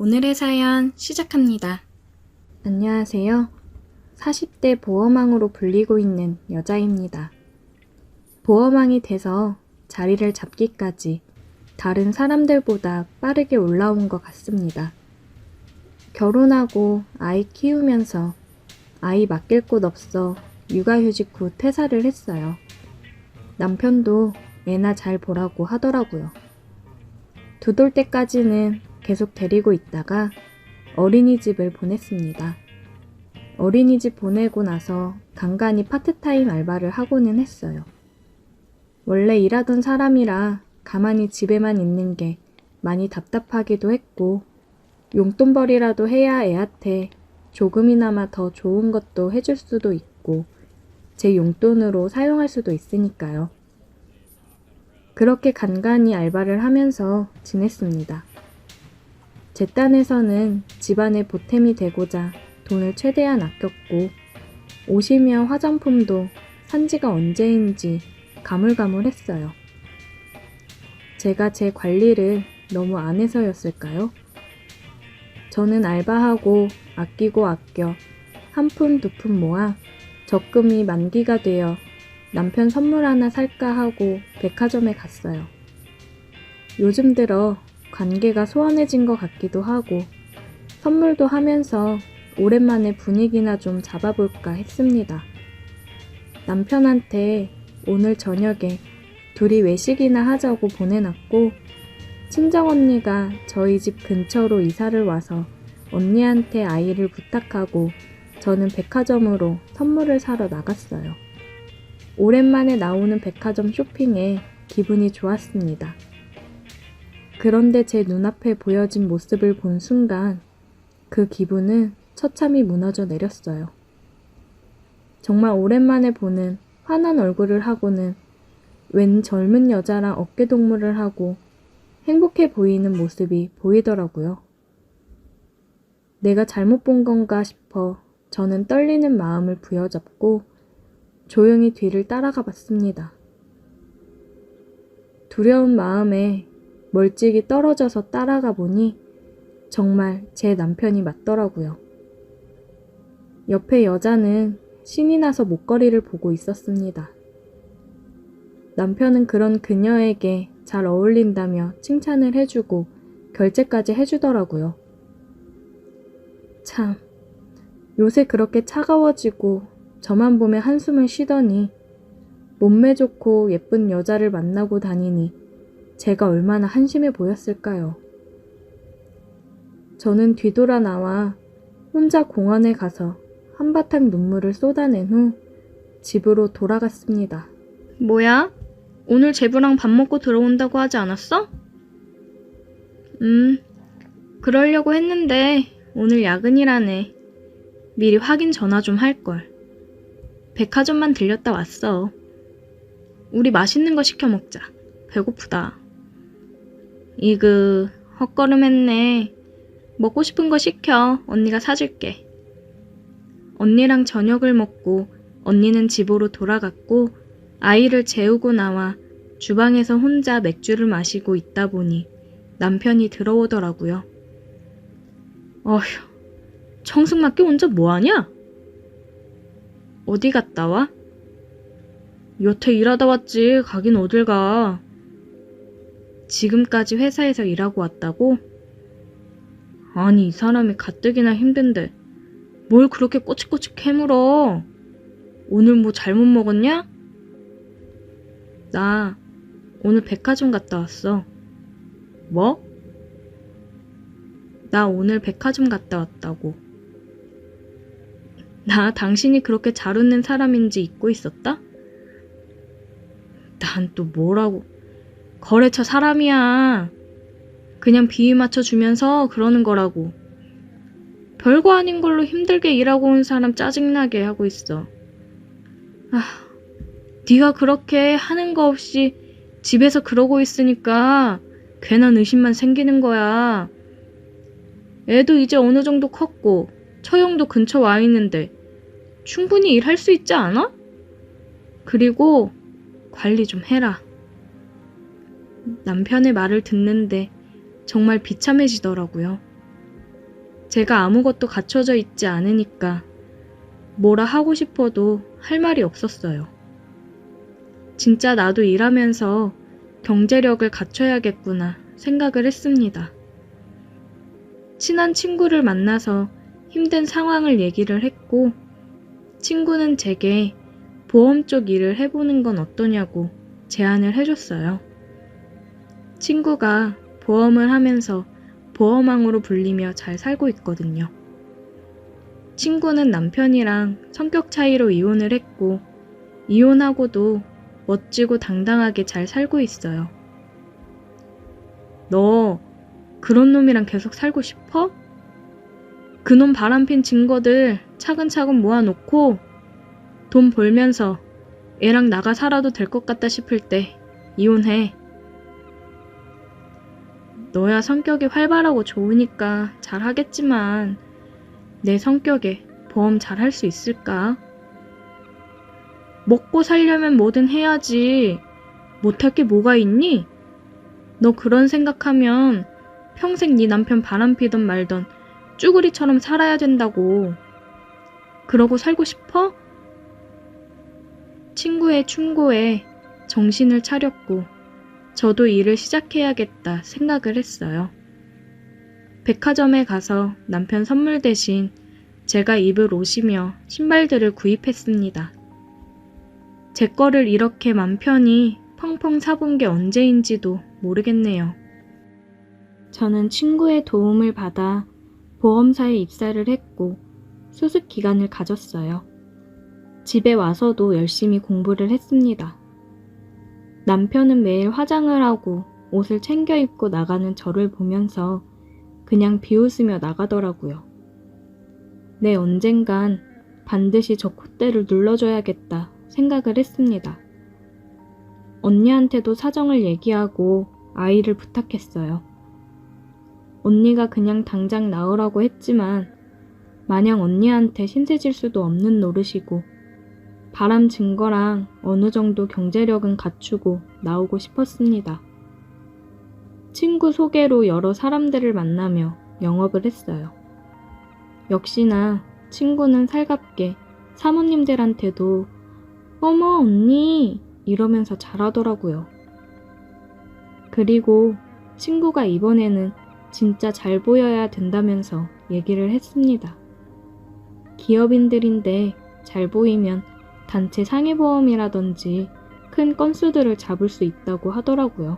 오늘의 사연 시작합니다. 안녕하세요. 40대 보험왕으로 불리고 있는 여자입니다. 보험왕이 돼서 자리를 잡기까지 다른 사람들보다 빠르게 올라온 것 같습니다. 결혼하고 아이 키우면서 아이 맡길 곳 없어 육아휴직 후 퇴사를 했어요. 남편도 애나 잘 보라고 하더라고요. 두 돌 때까지는 계속 데리고 있다가 어린이집을 보냈습니다. 어린이집 보내고 나서 간간히 파트타임 알바를 하고는 했어요. 원래 일하던 사람이라 가만히 집에만 있는 게 많이 답답하기도 했고 용돈벌이라도 해야 애한테 조금이나마 더 좋은 것도 해줄 수도 있고 제 용돈으로 사용할 수도 있으니까요. 그렇게 간간히 알바를 하면서 지냈습니다. 제 딴에서는 집안의 보탬이 되고자 돈을 최대한 아꼈고 옷이며 화장품도 산 지가 언제인지 가물가물했어요. 제가 제 관리를 너무 안 해서였을까요? 저는 알바하고 아끼고 아껴 한 푼 두 푼 모아 적금이 만기가 되어 남편 선물 하나 살까 하고 백화점에 갔어요. 요즘 들어 관계가 소원해진 것 같기도 하고 선물도 하면서 오랜만에 분위기나 좀 잡아볼까 했습니다. 남편한테 오늘 저녁에 둘이 외식이나 하자고 보내놨고 친정언니가 저희 집 근처로 이사를 와서 언니한테 아이를 부탁하고 저는 백화점으로 선물을 사러 나갔어요. 오랜만에 나오는 백화점 쇼핑에 기분이 좋았습니다. 그런데 제 눈앞에 보여진 모습을 본 순간 그 기분은 처참히 무너져 내렸어요. 정말 오랜만에 보는 환한 얼굴을 하고는 웬 젊은 여자랑 어깨동무를 하고 행복해 보이는 모습이 보이더라고요. 내가 잘못 본 건가 싶어 저는 떨리는 마음을 부여잡고 조용히 뒤를 따라가 봤습니다. 두려운 마음에 멀찍이 떨어져서 따라가 보니 정말 제 남편이 맞더라고요. 옆에 여자는 신이 나서 목걸이를 보고 있었습니다. 남편은 그런 그녀에게 잘 어울린다며 칭찬을 해주고 결제까지 해주더라고요. 참, 요새 그렇게 차가워지고 저만 보며 한숨을 쉬더니 몸매 좋고 예쁜 여자를 만나고 다니니 제가 얼마나 한심해 보였을까요? 저는 뒤돌아 나와 혼자 공원에 가서 한바탕 눈물을 쏟아낸 후 집으로 돌아갔습니다. 뭐야? 오늘 제부랑 밥 먹고 들어온다고 하지 않았어? 그러려고 했는데 오늘 야근이라네. 미리 확인 전화 좀 할걸. 백화점만 들렸다 왔어. 우리 맛있는 거 시켜 먹자. 배고프다. 이그, 헛걸음했네. 먹고 싶은 거 시켜. 언니가 사줄게. 언니랑 저녁을 먹고 언니는 집으로 돌아갔고 아이를 재우고 나와 주방에서 혼자 맥주를 마시고 있다 보니 남편이 들어오더라고요. 어휴, 청승맞게 혼자 뭐하냐? 어디 갔다 와? 여태 일하다 왔지. 가긴 어딜 가. 지금까지 회사에서 일하고 왔다고? 아니, 이 사람이 가뜩이나 힘든데 뭘 그렇게 꼬치꼬치 캐물어? 오늘 뭐 잘못 먹었냐? 나 오늘 백화점 갔다 왔어. 뭐? 나 오늘 백화점 갔다 왔다고. 나 당신이 그렇게 잘 웃는 사람인지 잊고 있었다? 난 또 뭐라고. 거래처 사람이야. 그냥 비위 맞춰주면서 그러는 거라고. 별거 아닌 걸로 힘들게 일하고 온 사람 짜증나게 하고 있어. 네가 그렇게 하는 거 없이 집에서 그러고 있으니까 괜한 의심만 생기는 거야. 애도 이제 어느 정도 컸고 처형도 근처 와 있는데 충분히 일할 수 있지 않아? 그리고 관리 좀 해라. 남편의 말을 듣는데 정말 비참해지더라고요. 제가 아무것도 갖춰져 있지 않으니까 뭐라 하고 싶어도 할 말이 없었어요. 진짜 나도 일하면서 경제력을 갖춰야겠구나 생각을 했습니다. 친한 친구를 만나서 힘든 상황을 얘기를 했고, 친구는 제게 보험 쪽 일을 해보는 건 어떠냐고 제안을 해줬어요. 친구가 보험을 하면서 보험왕으로 불리며 잘 살고 있거든요. 친구는 남편이랑 성격 차이로 이혼을 했고, 이혼하고도 멋지고 당당하게 잘 살고 있어요. 너 그런 놈이랑 계속 살고 싶어? 그놈 바람핀 증거들 차근차근 모아놓고 돈 벌면서 애랑 나가 살아도 될 것 같다 싶을 때 이혼해. 너야 성격이 활발하고 좋으니까 잘하겠지만 내 성격에 보험 잘할 수 있을까? 먹고 살려면 뭐든 해야지. 못할 게 뭐가 있니? 너 그런 생각하면 평생 네 남편 바람피던 말던 쭈구리처럼 살아야 된다고. 그러고 살고 싶어? 친구의 충고에 정신을 차렸고 저도 일을 시작해야겠다 생각을 했어요. 백화점에 가서 남편 선물 대신 제가 입을 옷이며 신발들을 구입했습니다. 제 거를 이렇게 맘 편히 펑펑 사본 게 언제인지도 모르겠네요. 저는 친구의 도움을 받아 보험사에 입사를 했고 수습 기간을 가졌어요. 집에 와서도 열심히 공부를 했습니다. 남편은 매일 화장을 하고 옷을 챙겨 입고 나가는 저를 보면서 그냥 비웃으며 나가더라고요. 내 언젠간 반드시 저 콧대를 눌러줘야겠다 생각을 했습니다. 언니한테도 사정을 얘기하고 아이를 부탁했어요. 언니가 그냥 당장 나으라고 했지만 마냥 언니한테 신세질 수도 없는 노릇이고 바람 증거랑 어느 정도 경제력은 갖추고 나오고 싶었습니다. 친구 소개로 여러 사람들을 만나며 영업을 했어요. 역시나 친구는 살갑게 사모님들한테도 어머 언니 이러면서 잘하더라고요. 그리고 친구가 이번에는 진짜 잘 보여야 된다면서 얘기를 했습니다. 기업인들인데 잘 보이면 단체 상해보험이라든지 큰 건수들을 잡을 수 있다고 하더라고요.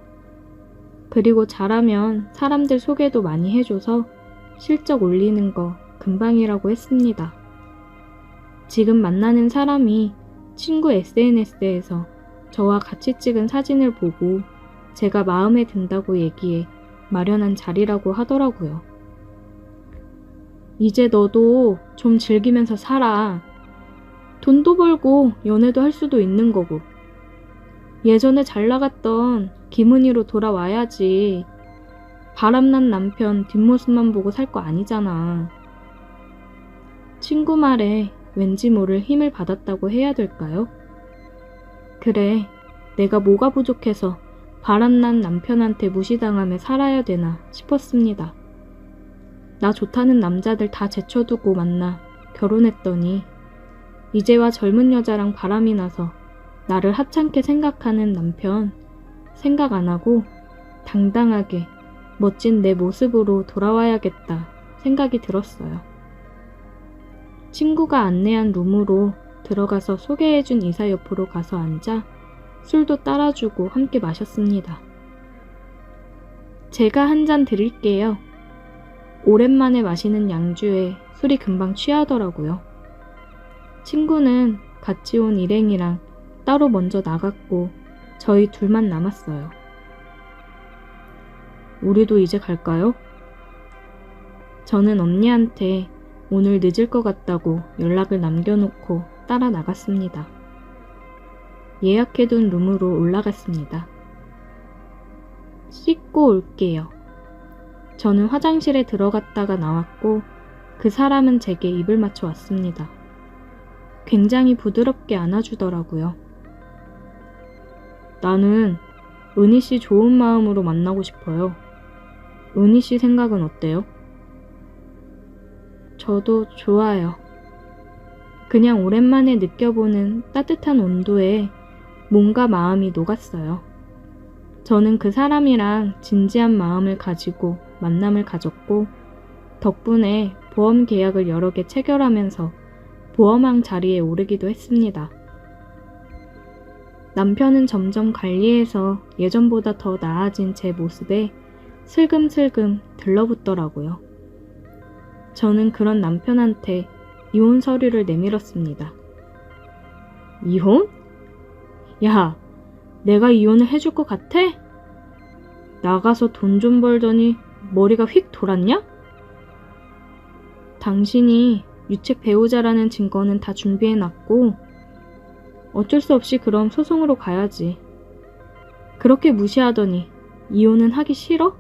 그리고 잘하면 사람들 소개도 많이 해줘서 실적 올리는 거 금방이라고 했습니다. 지금 만나는 사람이 친구 SNS에서 저와 같이 찍은 사진을 보고 제가 마음에 든다고 얘기해 마련한 자리라고 하더라고요. 이제 너도 좀 즐기면서 살아. 돈도 벌고 연애도 할 수도 있는 거고. 예전에 잘 나갔던 김은희로 돌아와야지. 바람난 남편 뒷모습만 보고 살 거 아니잖아. 친구 말에 왠지 모를 힘을 받았다고 해야 될까요? 그래, 내가 뭐가 부족해서 바람난 남편한테 무시당하며 살아야 되나 싶었습니다. 나 좋다는 남자들 다 제쳐두고 만나 결혼했더니 이제와 젊은 여자랑 바람이 나서 나를 하찮게 생각하는 남편 생각 안 하고 당당하게 멋진 내 모습으로 돌아와야겠다 생각이 들었어요. 친구가 안내한 룸으로 들어가서 소개해준 이사 옆으로 가서 앉아 술도 따라주고 함께 마셨습니다. 제가 한 잔 드릴게요. 오랜만에 마시는 양주에 술이 금방 취하더라고요. 친구는 같이 온 일행이랑 따로 먼저 나갔고 저희 둘만 남았어요. 우리도 이제 갈까요? 저는 언니한테 오늘 늦을 것 같다고 연락을 남겨놓고 따라 나갔습니다. 예약해둔 룸으로 올라갔습니다. 씻고 올게요. 저는 화장실에 들어갔다가 나왔고 그 사람은 제게 입을 맞춰 왔습니다. 굉장히 부드럽게 안아주더라고요. 나는 은희 씨 좋은 마음으로 만나고 싶어요. 은희 씨 생각은 어때요? 저도 좋아요. 그냥 오랜만에 느껴보는 따뜻한 온도에 몸과 마음이 녹았어요. 저는 그 사람이랑 진지한 마음을 가지고 만남을 가졌고, 덕분에 보험 계약을 여러 개 체결하면서 보험왕 자리에 오르기도 했습니다. 남편은 점점 관리해서 예전보다 더 나아진 제 모습에 슬금슬금 들러붙더라고요. 저는 그런 남편한테 이혼 서류를 내밀었습니다. 이혼? 야, 내가 이혼을 해줄 것 같아? 나가서 돈 좀 벌더니 머리가 휙 돌았냐? 당신이 유책 배우자라는 증거는 다 준비해놨고 어쩔 수 없이 그럼 소송으로 가야지. 그렇게 무시하더니 이혼은 하기 싫어?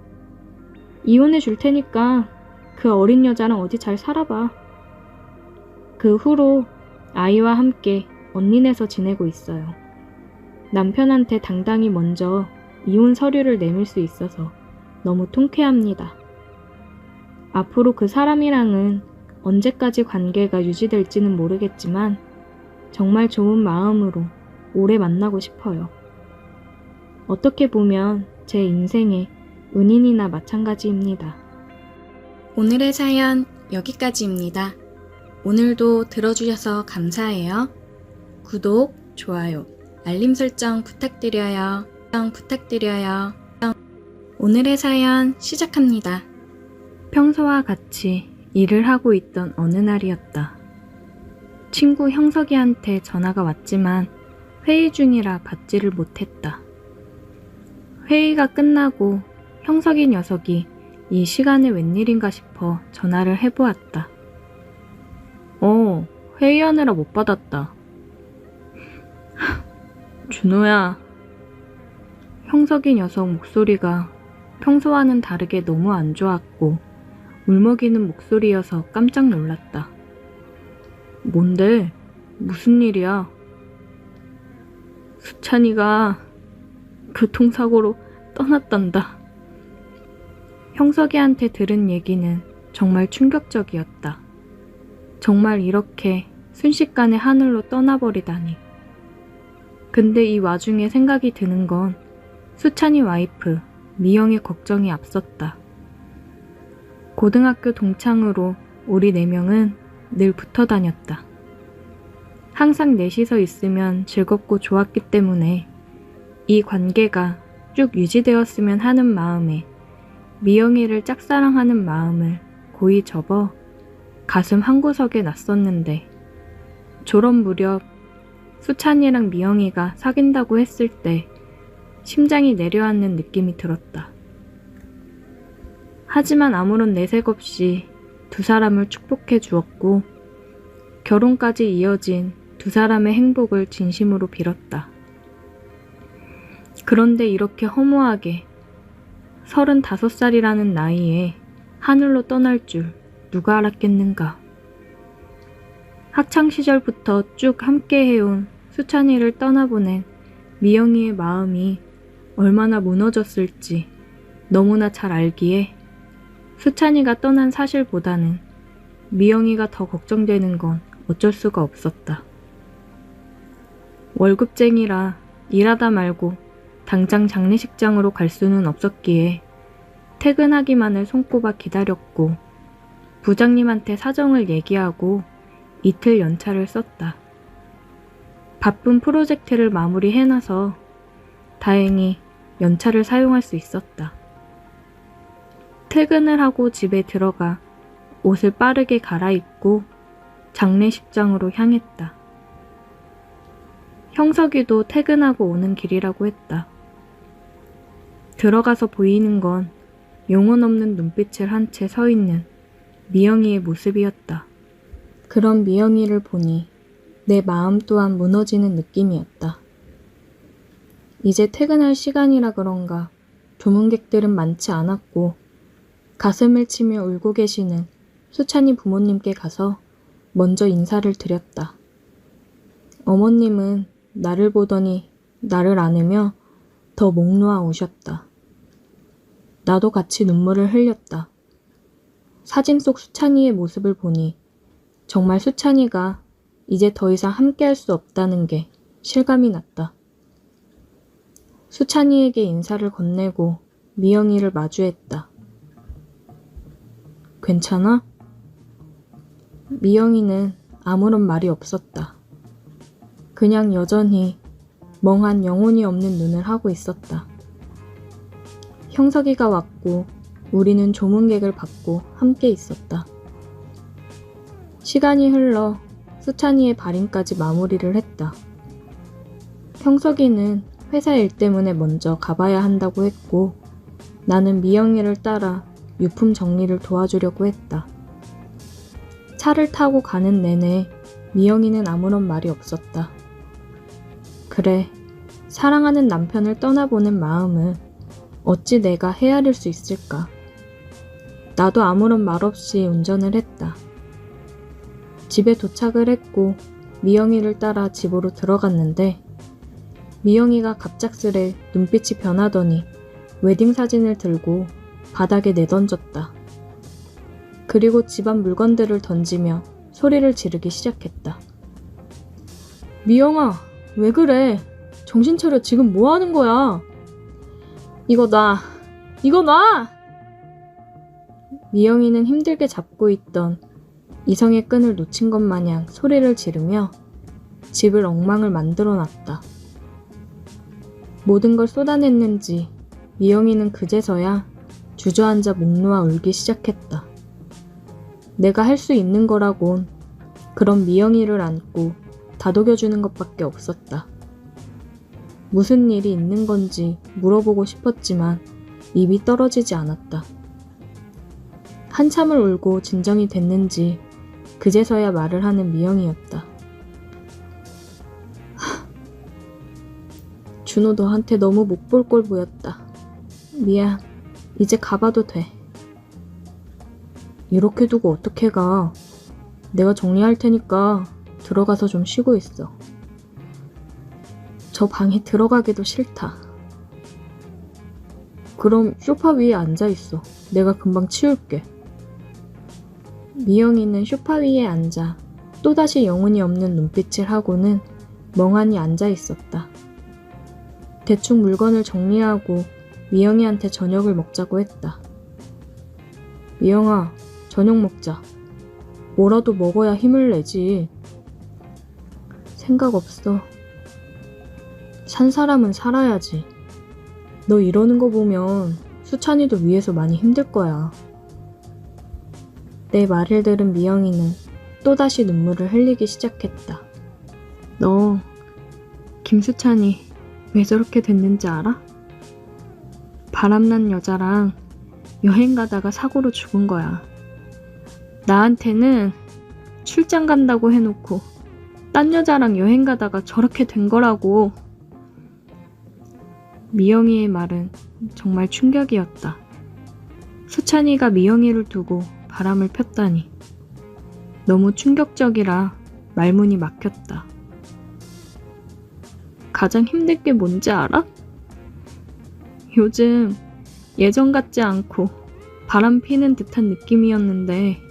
이혼해 줄 테니까 그 어린 여자랑 어디 잘 살아봐. 그 후로 아이와 함께 언니네서 지내고 있어요. 남편한테 당당히 먼저 이혼 서류를 내밀 수 있어서 너무 통쾌합니다. 앞으로 그 사람이랑은 언제까지 관계가 유지될지는 모르겠지만 정말 좋은 마음으로 오래 만나고 싶어요. 어떻게 보면 제 인생의 은인이나 마찬가지입니다. 오늘의 사연 여기까지입니다. 오늘도 들어주셔서 감사해요. 구독, 좋아요, 알림 설정 부탁드려요. 오늘의 사연 시작합니다. 평소와 같이 일을 하고 있던 어느 날이었다. 친구 형석이한테 전화가 왔지만 회의 중이라 받지를 못했다. 회의가 끝나고 형석이 녀석이 이 시간에 웬일인가 싶어 전화를 해보았다. 회의하느라 못 받았다. 준호야. 형석이 녀석 목소리가 평소와는 다르게 너무 안 좋았고 울먹이는 목소리여서 깜짝 놀랐다. 뭔데? 무슨 일이야? 수찬이가 교통사고로 떠났단다. 형석이한테 들은 얘기는 정말 충격적이었다. 정말 이렇게 순식간에 하늘로 떠나버리다니. 근데 이 와중에 생각이 드는 건 수찬이 와이프 미영의 걱정이 앞섰다. 고등학교 동창으로 우리 4명은 늘 붙어 다녔다. 항상 넷이서 있으면 즐겁고 좋았기 때문에 이 관계가 쭉 유지되었으면 하는 마음에 미영이를 짝사랑하는 마음을 고이 접어 가슴 한구석에 놨었는데 졸업 무렵 수찬이랑 미영이가 사귄다고 했을 때 심장이 내려앉는 느낌이 들었다. 하지만 아무런 내색 없이 두 사람을 축복해 주었고 결혼까지 이어진 두 사람의 행복을 진심으로 빌었다. 그런데 이렇게 허무하게 35살이라는 나이에 하늘로 떠날 줄 누가 알았겠는가. 학창시절부터 쭉 함께 해온 수찬이를 떠나보낸 미영이의 마음이 얼마나 무너졌을지 너무나 잘 알기에 수찬이가 떠난 사실보다는 미영이가 더 걱정되는 건 어쩔 수가 없었다. 월급쟁이라 일하다 말고 당장 장례식장으로 갈 수는 없었기에 퇴근하기만을 손꼽아 기다렸고 부장님한테 사정을 얘기하고 이틀 연차를 썼다. 바쁜 프로젝트를 마무리해놔서 다행히 연차를 사용할 수 있었다. 퇴근을 하고 집에 들어가 옷을 빠르게 갈아입고 장례식장으로 향했다. 형석이도 퇴근하고 오는 길이라고 했다. 들어가서 보이는 건 영혼 없는 눈빛을 한 채 서 있는 미영이의 모습이었다. 그런 미영이를 보니 내 마음 또한 무너지는 느낌이었다. 이제 퇴근할 시간이라 그런가 조문객들은 많지 않았고 가슴을 치며 울고 계시는 수찬이 부모님께 가서 먼저 인사를 드렸다. 어머님은 나를 보더니 나를 안으며 더 목 놓아 우셨다. 나도 같이 눈물을 흘렸다. 사진 속 수찬이의 모습을 보니 정말 수찬이가 이제 더 이상 함께할 수 없다는 게 실감이 났다. 수찬이에게 인사를 건네고 미영이를 마주했다. 괜찮아? 미영이는 아무런 말이 없었다. 그냥 여전히 멍한 영혼이 없는 눈을 하고 있었다. 형석이가 왔고 우리는 조문객을 받고 함께 있었다. 시간이 흘러 수찬이의 발인까지 마무리를 했다. 형석이는 회사 일 때문에 먼저 가봐야 한다고 했고 나는 미영이를 따라 유품 정리를 도와주려고 했다. 차를 타고 가는 내내 미영이는 아무런 말이 없었다. 그래, 사랑하는 남편을 떠나보낸 마음을 어찌 내가 헤아릴 수 있을까? 나도 아무런 말 없이 운전을 했다. 집에 도착을 했고 미영이를 따라 집으로 들어갔는데 미영이가 갑작스레 눈빛이 변하더니 웨딩 사진을 들고 바닥에 내던졌다. 그리고 집안 물건들을 던지며 소리를 지르기 시작했다. 미영아, 왜 그래? 정신 차려. 지금 뭐 하는 거야? 이거 놔! 이거 놔! 미영이는 힘들게 잡고 있던 이성의 끈을 놓친 것 마냥 소리를 지르며 집을 엉망을 만들어 놨다. 모든 걸 쏟아냈는지 미영이는 그제서야 주저앉아 목 놓아 울기 시작했다. 내가 할 수 있는 거라곤 그런 미영이를 안고 다독여주는 것밖에 없었다. 무슨 일이 있는 건지 물어보고 싶었지만 입이 떨어지지 않았다. 한참을 울고 진정이 됐는지 그제서야 말을 하는 미영이었다. 준호 너한테 너무 못 볼 걸 보였다. 미안. 이제 가봐도 돼. 이렇게 두고 어떻게 가. 내가 정리할 테니까 들어가서 좀 쉬고 있어. 저 방에 들어가기도 싫다. 그럼 소파 위에 앉아있어. 내가 금방 치울게. 미영이는 소파 위에 앉아 또다시 영혼이 없는 눈빛을 하고는 멍하니 앉아있었다. 대충 물건을 정리하고 미영이한테 저녁을 먹자고 했다. 미영아, 저녁 먹자. 뭐라도 먹어야 힘을 내지. 생각 없어. 산 사람은 살아야지. 너 이러는 거 보면 수찬이도 위에서 많이 힘들 거야. 내 말을 들은 미영이는 또다시 눈물을 흘리기 시작했다. 너 김수찬이 왜 저렇게 됐는지 알아? 바람난 여자랑 여행 가다가 사고로 죽은 거야. 나한테는 출장 간다고 해놓고 딴 여자랑 여행 가다가 저렇게 된 거라고. 미영이의 말은 정말 충격이었다. 수찬이가 미영이를 두고 바람을 폈다니. 너무 충격적이라 말문이 막혔다. 가장 힘든 게 뭔지 알아? 요즘 예전 같지 않고 바람 피는 듯한 느낌이었는데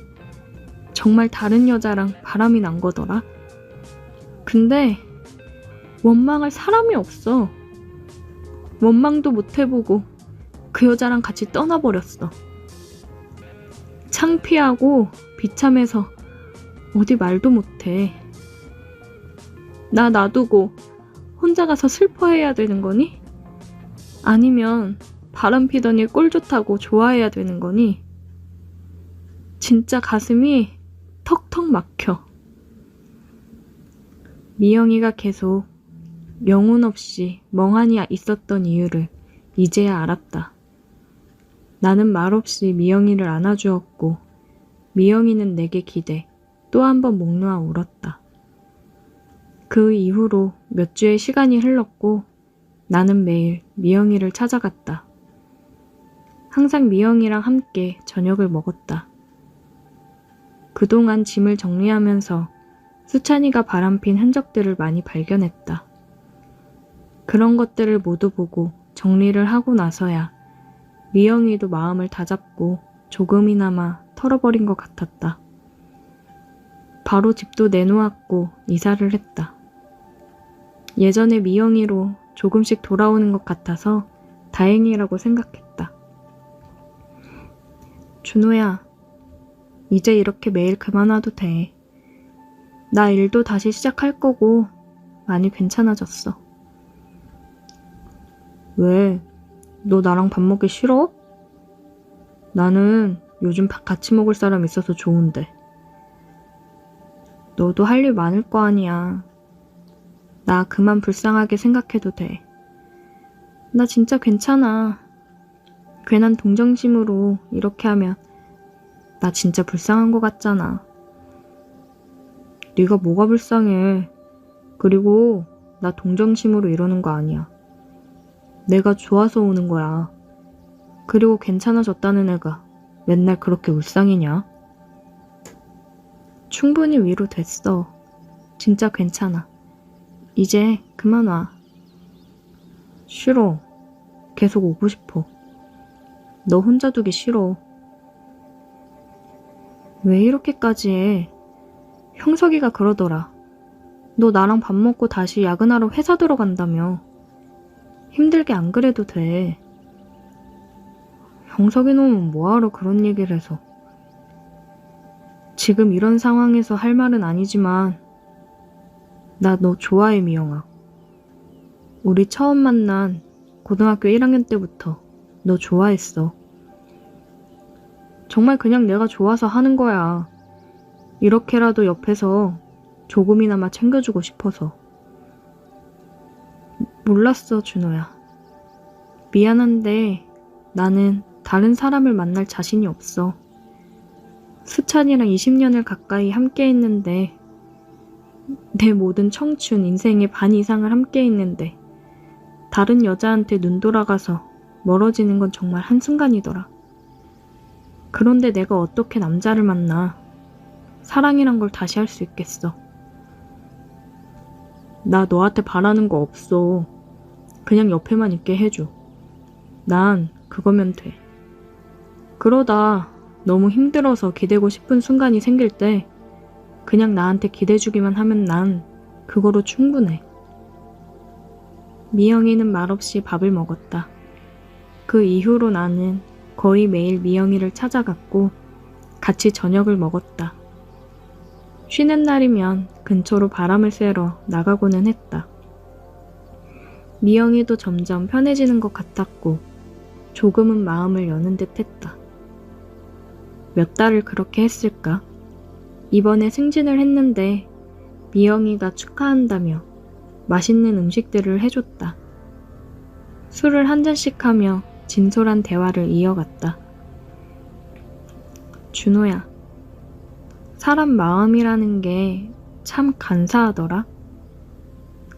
정말 다른 여자랑 바람이 난 거더라. 근데 원망할 사람이 없어. 원망도 못 해보고 그 여자랑 같이 떠나버렸어. 창피하고 비참해서 어디 말도 못해. 나 놔두고 혼자 가서 슬퍼해야 되는 거니? 아니면 바람 피더니 꼴 좋다고 좋아해야 되는 거니? 진짜 가슴이 턱턱 막혀. 미영이가 계속 영혼 없이 멍하니 있었던 이유를 이제야 알았다. 나는 말없이 미영이를 안아주었고 미영이는 내게 기대 또 한 번 목 놓아 울었다. 그 이후로 몇 주의 시간이 흘렀고 나는 매일 미영이를 찾아갔다. 항상 미영이랑 함께 저녁을 먹었다. 그동안 짐을 정리하면서 수찬이가 바람핀 흔적들을 많이 발견했다. 그런 것들을 모두 보고 정리를 하고 나서야 미영이도 마음을 다잡고 조금이나마 털어버린 것 같았다. 바로 집도 내놓았고 이사를 했다. 예전의 미영이로 조금씩 돌아오는 것 같아서 다행이라고 생각했다. 준호야, 이제 이렇게 매일 그만 와도 돼. 나 일도 다시 시작할 거고 많이 괜찮아졌어. 왜? 너 나랑 밥 먹기 싫어? 나는 요즘 밥 같이 먹을 사람 있어서 좋은데. 너도 할 일 많을 거 아니야. 나 그만 불쌍하게 생각해도 돼. 나 진짜 괜찮아. 괜한 동정심으로 이렇게 하면 나 진짜 불쌍한 거 같잖아. 네가 뭐가 불쌍해. 그리고 나 동정심으로 이러는 거 아니야. 내가 좋아서 오는 거야. 그리고 괜찮아졌다는 애가 맨날 그렇게 울상이냐? 충분히 위로됐어. 진짜 괜찮아. 이제 그만 와. 싫어. 계속 오고 싶어. 너 혼자 두기 싫어. 왜 이렇게까지 해? 형석이가 그러더라. 너 나랑 밥 먹고 다시 야근하러 회사 들어간다며. 힘들게 안 그래도 돼. 형석이 놈은 뭐하러 그런 얘기를 해서. 지금 이런 상황에서 할 말은 아니지만 나 너 좋아해, 미영아. 우리 처음 만난 고등학교 1학년 때부터 너 좋아했어. 정말 그냥 내가 좋아서 하는 거야. 이렇게라도 옆에서 조금이나마 챙겨주고 싶어서. 몰랐어, 준호야. 미안한데 나는 다른 사람을 만날 자신이 없어. 수찬이랑 20년을 가까이 함께 했는데 내 모든 청춘, 인생의 반 이상을 함께 했는데 다른 여자한테 눈 돌아가서 멀어지는 건 정말 한순간이더라. 그런데 내가 어떻게 남자를 만나 사랑이란 걸 다시 할 수 있겠어. 나 너한테 바라는 거 없어. 그냥 옆에만 있게 해줘. 난 그거면 돼. 그러다 너무 힘들어서 기대고 싶은 순간이 생길 때 그냥 나한테 기대주기만 하면 난 그거로 충분해. 미영이는 말없이 밥을 먹었다. 그 이후로 나는 거의 매일 미영이를 찾아갔고 같이 저녁을 먹었다. 쉬는 날이면 근처로 바람을 쐬러 나가고는 했다. 미영이도 점점 편해지는 것 같았고 조금은 마음을 여는 듯 했다. 몇 달을 그렇게 했을까? 이번에 승진을 했는데 미영이가 축하한다며 맛있는 음식들을 해줬다. 술을 한 잔씩 하며 진솔한 대화를 이어갔다. 준호야, 사람 마음이라는 게 참 간사하더라.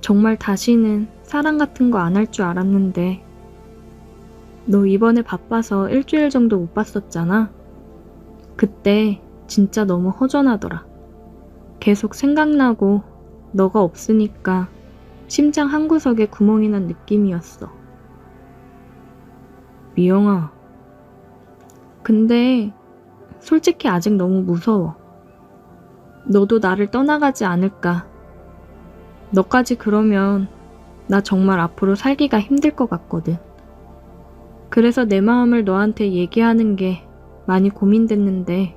정말 다시는 사랑 같은 거 안 할 줄 알았는데 너 이번에 바빠서 일주일 정도 못 봤었잖아. 그때 진짜 너무 허전하더라. 계속 생각나고 너가 없으니까 심장 한구석에 구멍이 난 느낌이었어. 미영아, 근데 솔직히 아직 너무 무서워. 너도 나를 떠나가지 않을까. 너까지 그러면 나 정말 앞으로 살기가 힘들 것 같거든. 그래서 내 마음을 너한테 얘기하는 게 많이 고민됐는데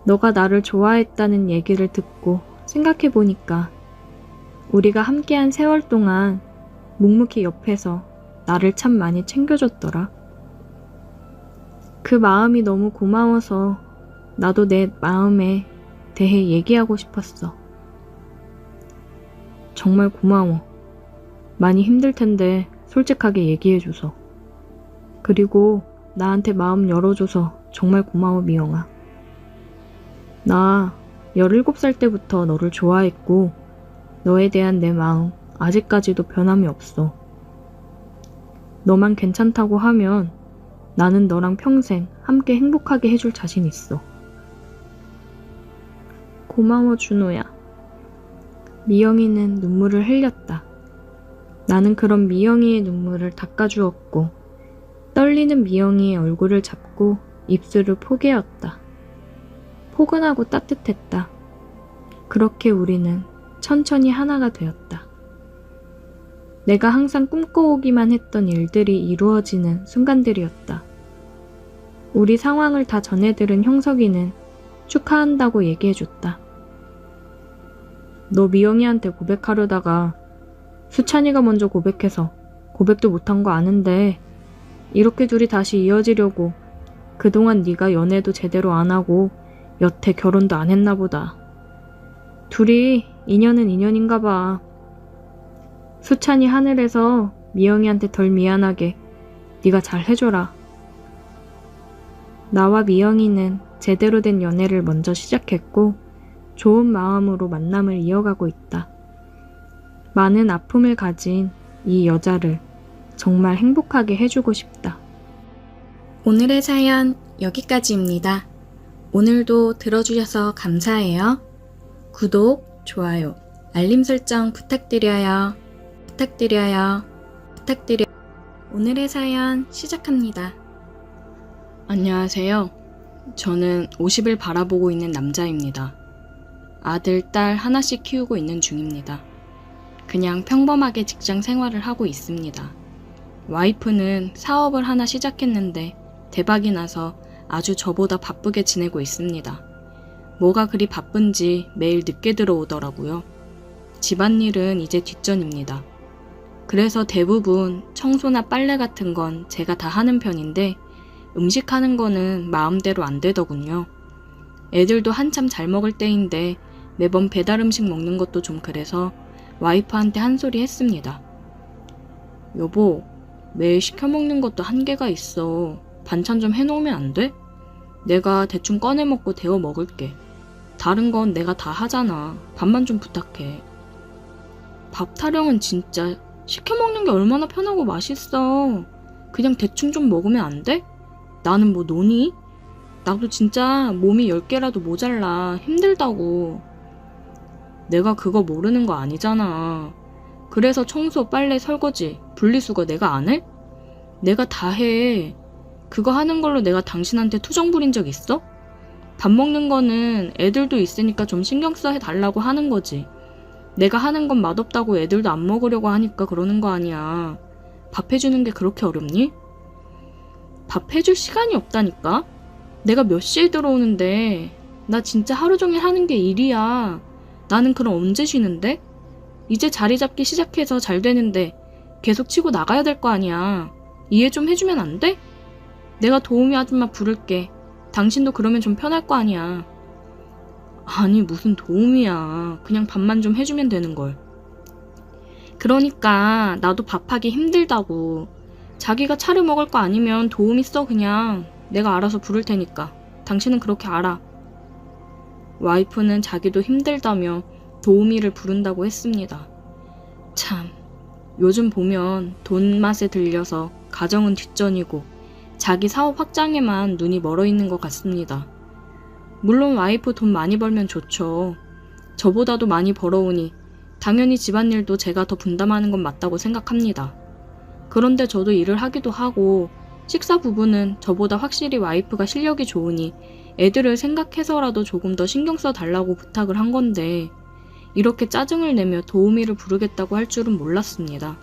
너가 나를 좋아했다는 얘기를 듣고 생각해보니까 우리가 함께한 세월 동안 묵묵히 옆에서 나를 참 많이 챙겨줬더라. 그 마음이 너무 고마워서 나도 내 마음에 대해 얘기하고 싶었어. 정말 고마워. 많이 힘들 텐데 솔직하게 얘기해줘서. 그리고 나한테 마음 열어줘서 정말 고마워, 미영아. 나 17살 때부터 너를 좋아했고 너에 대한 내 마음 아직까지도 변함이 없어. 너만 괜찮다고 하면 나는 너랑 평생 함께 행복하게 해줄 자신 있어. 고마워, 준호야. 미영이는 눈물을 흘렸다. 나는 그런 미영이의 눈물을 닦아주었고 떨리는 미영이의 얼굴을 잡고 입술을 포개었다. 포근하고 따뜻했다. 그렇게 우리는 천천히 하나가 되었다. 내가 항상 꿈꿔오기만 했던 일들이 이루어지는 순간들이었다. 우리 상황을 다 전해들은 형석이는 축하한다고 얘기해줬다. 너 미영이한테 고백하려다가 수찬이가 먼저 고백해서 고백도 못한 거 아는데 이렇게 둘이 다시 이어지려고 그동안 네가 연애도 제대로 안 하고 여태 결혼도 안 했나 보다. 둘이 인연은 인연인가 봐. 수찬이 하늘에서 미영이한테 덜 미안하게 네가 잘 해줘라. 나와 미영이는 제대로 된 연애를 먼저 시작했고 좋은 마음으로 만남을 이어가고 있다. 많은 아픔을 가진 이 여자를 정말 행복하게 해주고 싶다. 오늘의 사연 여기까지입니다. 오늘도 들어주셔서 감사해요. 구독, 좋아요, 알림 설정 부탁드려요. 오늘의 사연 시작합니다. 안녕하세요. 저는 50을 바라보고 있는 남자입니다. 아들, 딸 하나씩 키우고 있는 중입니다. 그냥 평범하게 직장 생활을 하고 있습니다. 와이프는 사업을 하나 시작했는데 대박이 나서 아주 저보다 바쁘게 지내고 있습니다. 뭐가 그리 바쁜지 매일 늦게 들어오더라고요. 집안일은 이제 뒷전입니다. 그래서 대부분 청소나 빨래 같은 건 제가 다 하는 편인데 음식하는 거는 마음대로 안 되더군요. 애들도 한참 잘 먹을 때인데 매번 배달 음식 먹는 것도 좀 그래서 와이프한테 한 소리 했습니다. 여보, 매일 시켜 먹는 것도 한계가 있어. 반찬 좀 해놓으면 안 돼? 내가 대충 꺼내 먹고 데워 먹을게. 다른 건 내가 다 하잖아. 밥만 좀 부탁해. 밥 타령은 진짜 시켜 먹는 게 얼마나 편하고 맛있어. 그냥 대충 좀 먹으면 안 돼? 나는 뭐 노니? 나도 진짜 몸이 10개라도 모자라. 힘들다고. 내가 그거 모르는 거 아니잖아. 그래서 청소, 빨래, 설거지, 분리수거 내가 안 해? 내가 다 해. 그거 하는 걸로 내가 당신한테 투정 부린 적 있어? 밥 먹는 거는 애들도 있으니까 좀 신경 써 해달라고 하는 거지. 내가 하는 건 맛없다고 애들도 안 먹으려고 하니까 그러는 거 아니야. 밥 해주는 게 그렇게 어렵니? 밥 해줄 시간이 없다니까? 내가 몇 시에 들어오는데 나 진짜 하루 종일 하는 게 일이야. 나는 그럼 언제 쉬는데? 이제 자리 잡기 시작해서 잘 되는데 계속 치고 나가야 될 거 아니야. 이해 좀 해주면 안 돼? 내가 도우미 아줌마 부를게. 당신도 그러면 좀 편할 거 아니야. 아니 무슨 도우미야. 그냥 밥만 좀 해주면 되는걸. 그러니까 나도 밥하기 힘들다고. 자기가 차려 먹을 거 아니면 도우미 써 그냥. 내가 알아서 부를 테니까. 당신은 그렇게 알아. 와이프는 자기도 힘들다며 도우미를 부른다고 했습니다. 참, 요즘 보면 돈 맛에 들려서 가정은 뒷전이고 자기 사업 확장에만 눈이 멀어 있는 것 같습니다. 물론 와이프 돈 많이 벌면 좋죠. 저보다도 많이 벌어오니 당연히 집안일도 제가 더 분담하는 건 맞다고 생각합니다. 그런데 저도 일을 하기도 하고 식사 부분은 저보다 확실히 와이프가 실력이 좋으니 애들을 생각해서라도 조금 더 신경 써 달라고 부탁을 한 건데 이렇게 짜증을 내며 도우미를 부르겠다고 할 줄은 몰랐습니다.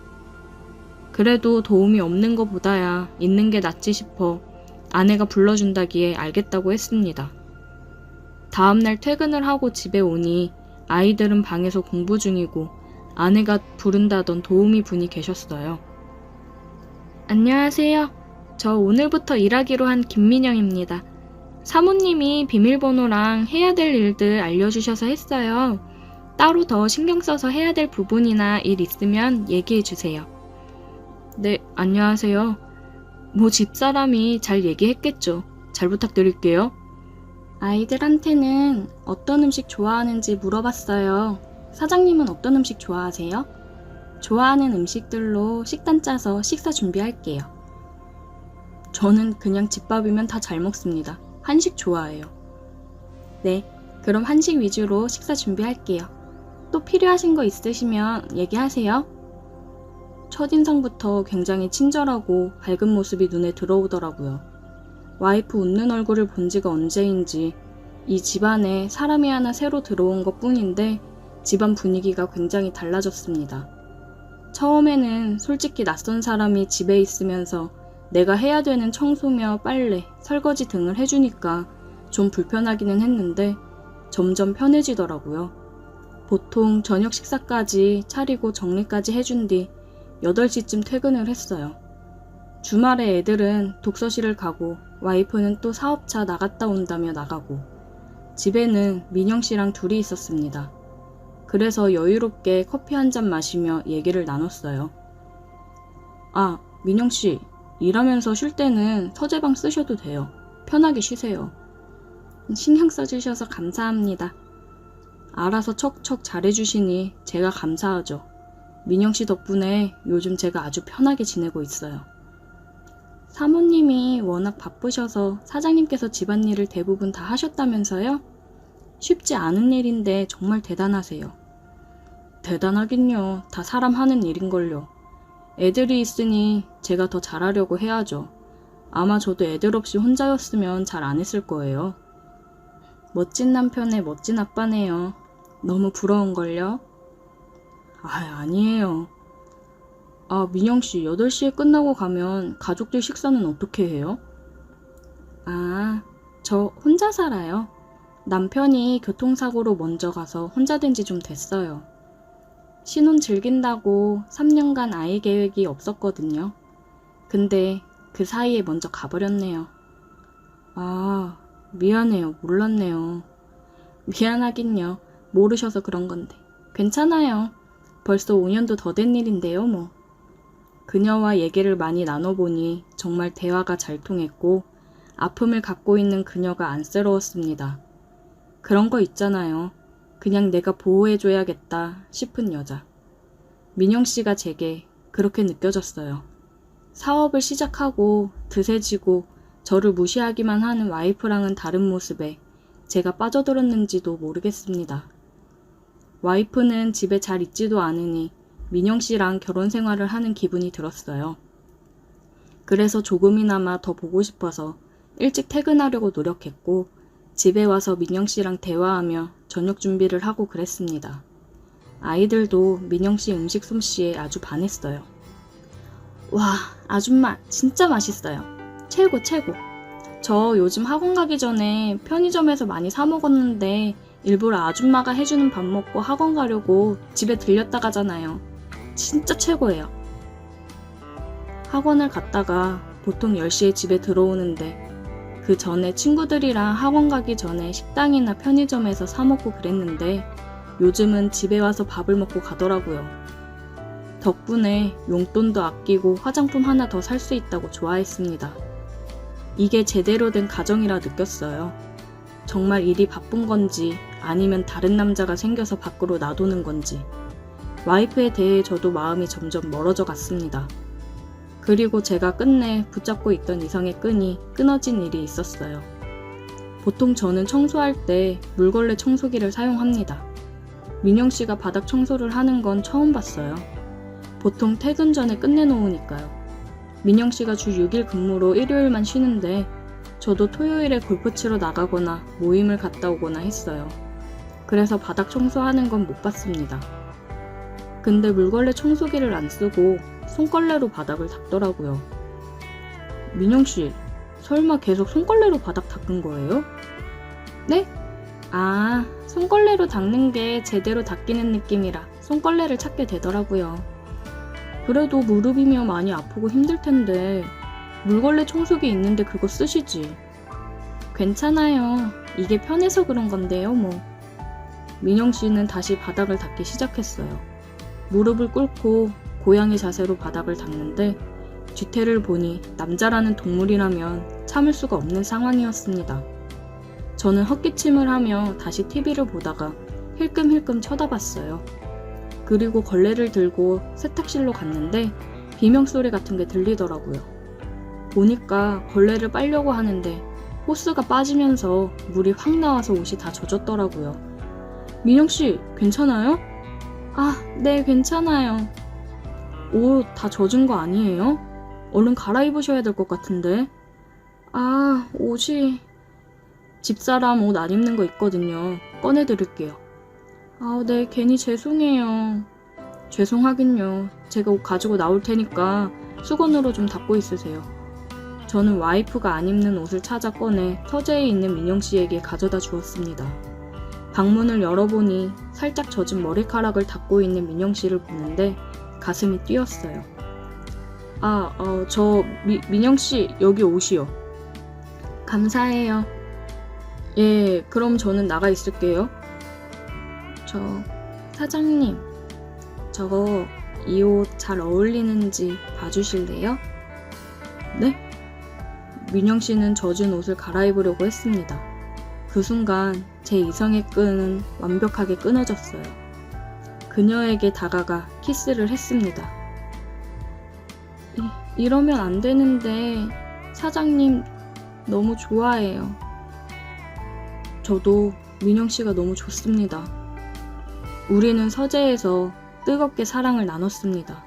그래도 도우미 없는 것보다야 있는 게 낫지 싶어 아내가 불러준다기에 알겠다고 했습니다. 다음날 퇴근을 하고 집에 오니 아이들은 방에서 공부 중이고 아내가 부른다던 도우미 분이 계셨어요. 안녕하세요. 저 오늘부터 일하기로 한 김민영입니다. 사모님이 비밀번호랑 해야 될 일들 알려주셔서 했어요. 따로 더 신경 써서 해야 될 부분이나 일 있으면 얘기해 주세요. 네, 안녕하세요. 뭐 집사람이 잘 얘기했겠죠. 잘 부탁드릴게요. 아이들한테는 어떤 음식 좋아하는지 물어봤어요. 사장님은 어떤 음식 좋아하세요? 좋아하는 음식들로 식단 짜서 식사 준비할게요. 저는 그냥 집밥이면 다 잘 먹습니다. 한식 좋아해요. 네, 그럼 한식 위주로 식사 준비할게요. 또 필요하신 거 있으시면 얘기하세요. 첫인상부터 굉장히 친절하고 밝은 모습이 눈에 들어오더라고요. 와이프 웃는 얼굴을 본 지가 언제인지 이 집안에 사람이 하나 새로 들어온 것 뿐인데 집안 분위기가 굉장히 달라졌습니다. 처음에는 솔직히 낯선 사람이 집에 있으면서 내가 해야 되는 청소며 빨래, 설거지 등을 해주니까 좀 불편하기는 했는데 점점 편해지더라고요. 보통 저녁 식사까지 차리고 정리까지 해준 뒤 8시쯤 퇴근을 했어요. 주말에 애들은 독서실을 가고 와이프는 또 사업차 나갔다 온다며 나가고 집에는 민영 씨랑 둘이 있었습니다. 그래서 여유롭게 커피 한 잔 마시며 얘기를 나눴어요. 아, 민영 씨, 일하면서 쉴 때는 서재방 쓰셔도 돼요. 편하게 쉬세요. 신경 써주셔서 감사합니다. 알아서 척척 잘해주시니 제가 감사하죠. 민영 씨 덕분에 요즘 제가 아주 편하게 지내고 있어요. 사모님이 워낙 바쁘셔서 사장님께서 집안일을 대부분 다 하셨다면서요? 쉽지 않은 일인데 정말 대단하세요. 대단하긴요. 다 사람 하는 일인걸요. 애들이 있으니 제가 더 잘하려고 해야죠. 아마 저도 애들 없이 혼자였으면 잘 안 했을 거예요. 멋진 남편의 멋진 아빠네요. 너무 부러운걸요? 아니에요. 아, 민영씨 8시에 끝나고 가면 가족들 식사는 어떻게 해요? 아, 저 혼자 살아요. 남편이 교통사고로 먼저 가서 혼자 된 지 좀 됐어요. 신혼 즐긴다고 3년간 아이 계획이 없었거든요. 근데 그 사이에 먼저 가버렸네요. 아, 미안해요. 몰랐네요. 미안하긴요. 모르셔서 그런 건데. 괜찮아요. 벌써 5년도 더 된 일인데요, 뭐. 그녀와 얘기를 많이 나눠보니 정말 대화가 잘 통했고 아픔을 갖고 있는 그녀가 안쓰러웠습니다. 그런 거 있잖아요. 그냥 내가 보호해줘야겠다 싶은 여자. 민영 씨가 제게 그렇게 느껴졌어요. 사업을 시작하고 드세지고 저를 무시하기만 하는 와이프랑은 다른 모습에 제가 빠져들었는지도 모르겠습니다. 와이프는 집에 잘 있지도 않으니 민영 씨랑 결혼 생활을 하는 기분이 들었어요. 그래서 조금이나마 더 보고 싶어서 일찍 퇴근하려고 노력했고 집에 와서 민영 씨랑 대화하며 저녁 준비를 하고 그랬습니다. 아이들도 민영 씨 음식 솜씨에 아주 반했어요. 와, 아줌마 진짜 맛있어요. 최고 최고. 저 요즘 학원 가기 전에 편의점에서 많이 사 먹었는데 일부러 아줌마가 해주는 밥 먹고 학원 가려고 집에 들렸다 가잖아요. 진짜 최고예요. 학원을 갔다가 보통 10시에 집에 들어오는데 그 전에 친구들이랑 학원 가기 전에 식당이나 편의점에서 사 먹고 그랬는데 요즘은 집에 와서 밥을 먹고 가더라고요. 덕분에 용돈도 아끼고 화장품 하나 더 살 수 있다고 좋아했습니다. 이게 제대로 된 가정이라 느꼈어요. 정말 일이 바쁜 건지 아니면 다른 남자가 생겨서 밖으로 놔두는 건지 와이프에 대해 저도 마음이 점점 멀어져 갔습니다. 그리고 제가 끝내 붙잡고 있던 이성의 끈이 끊어진 일이 있었어요. 보통 저는 청소할 때 물걸레 청소기를 사용합니다. 민영 씨가 바닥 청소를 하는 건 처음 봤어요. 보통 퇴근 전에 끝내놓으니까요. 민영 씨가 주 6일 근무로 일요일만 쉬는데 저도 토요일에 골프 치러 나가거나 모임을 갔다 오거나 했어요. 그래서 바닥 청소하는 건 못 봤습니다. 근데 물걸레 청소기를 안 쓰고 손걸레로 바닥을 닦더라고요. 민영 씨, 설마 계속 손걸레로 바닥 닦은 거예요? 네? 아, 손걸레로 닦는 게 제대로 닦이는 느낌이라 손걸레를 찾게 되더라고요. 그래도 무릎이며 많이 아프고 힘들 텐데 물걸레 청소기 있는데 그거 쓰시지. 괜찮아요. 이게 편해서 그런 건데요, 뭐. 민영 씨는 다시 바닥을 닦기 시작했어요. 무릎을 꿇고 고양이 자세로 바닥을 닦는데 뒤태를 보니 남자라는 동물이라면 참을 수가 없는 상황이었습니다. 저는 헛기침을 하며 다시 TV를 보다가 힐끔힐끔 쳐다봤어요. 그리고 걸레를 들고 세탁실로 갔는데 비명소리 같은 게 들리더라고요. 보니까 걸레를 빨려고 하는데 호스가 빠지면서 물이 확 나와서 옷이 다 젖었더라고요. 민영씨, 괜찮아요? 아, 네, 괜찮아요. 옷 다 젖은 거 아니에요? 얼른 갈아입으셔야 될 것 같은데. 아, 옷이... 집사람 옷 안 입는 거 있거든요. 꺼내드릴게요. 네, 괜히 죄송해요. 죄송하긴요. 제가 옷 가지고 나올 테니까 수건으로 좀 닦고 있으세요. 저는 와이프가 안 입는 옷을 찾아 꺼내 서재에 있는 민영 씨에게 가져다 주었습니다. 방문을 열어보니 살짝 젖은 머리카락을 닦고 있는 민영 씨를 보는데 가슴이 뛰었어요. 민영 씨, 여기 옷이요. 감사해요. 예, 그럼 저는 나가 있을게요. 사장님, 저 이 옷 잘 어울리는지 봐주실래요? 네? 민영 씨는 젖은 옷을 갈아입으려고 했습니다. 그 순간 제 이성의 끈은 완벽하게 끊어졌어요. 그녀에게 다가가 키스를 했습니다. 이러면 안 되는데 사장님 너무 좋아해요. 저도 민영 씨가 너무 좋습니다. 우리는 서재에서 뜨겁게 사랑을 나눴습니다.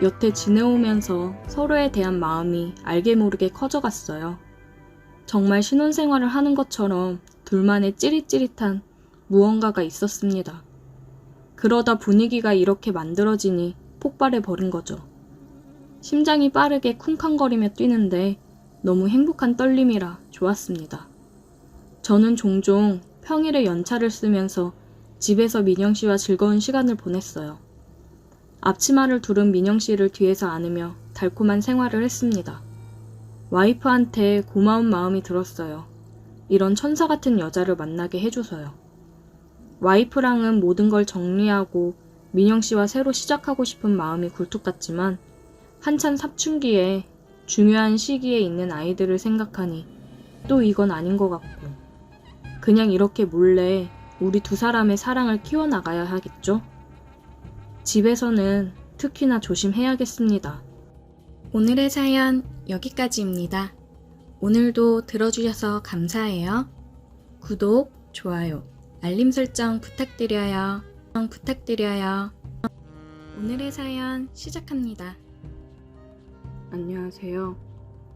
여태 지내오면서 서로에 대한 마음이 알게 모르게 커져갔어요. 정말 신혼생활을 하는 것처럼 둘만의 찌릿찌릿한 무언가가 있었습니다. 그러다 분위기가 이렇게 만들어지니 폭발해버린 거죠. 심장이 빠르게 쿵쾅거리며 뛰는데 너무 행복한 떨림이라 좋았습니다. 저는 종종 평일에 연차를 쓰면서 집에서 민영 씨와 즐거운 시간을 보냈어요. 앞치마를 두른 민영 씨를 뒤에서 안으며 달콤한 생활을 했습니다. 와이프한테 고마운 마음이 들었어요. 이런 천사 같은 여자를 만나게 해줘서요. 와이프랑은 모든 걸 정리하고 민영 씨와 새로 시작하고 싶은 마음이 굴뚝 같지만 한참 사춘기에 중요한 시기에 있는 아이들을 생각하니 또 이건 아닌 것 같고 그냥 이렇게 몰래 우리 두 사람의 사랑을 키워나가야 하겠죠? 집에서는 특히나 조심해야겠습니다. 오늘의 사연 여기까지입니다. 오늘도 들어주셔서 감사해요. 구독, 좋아요, 알림 설정 부탁드려요. 오늘의 사연 시작합니다. 안녕하세요.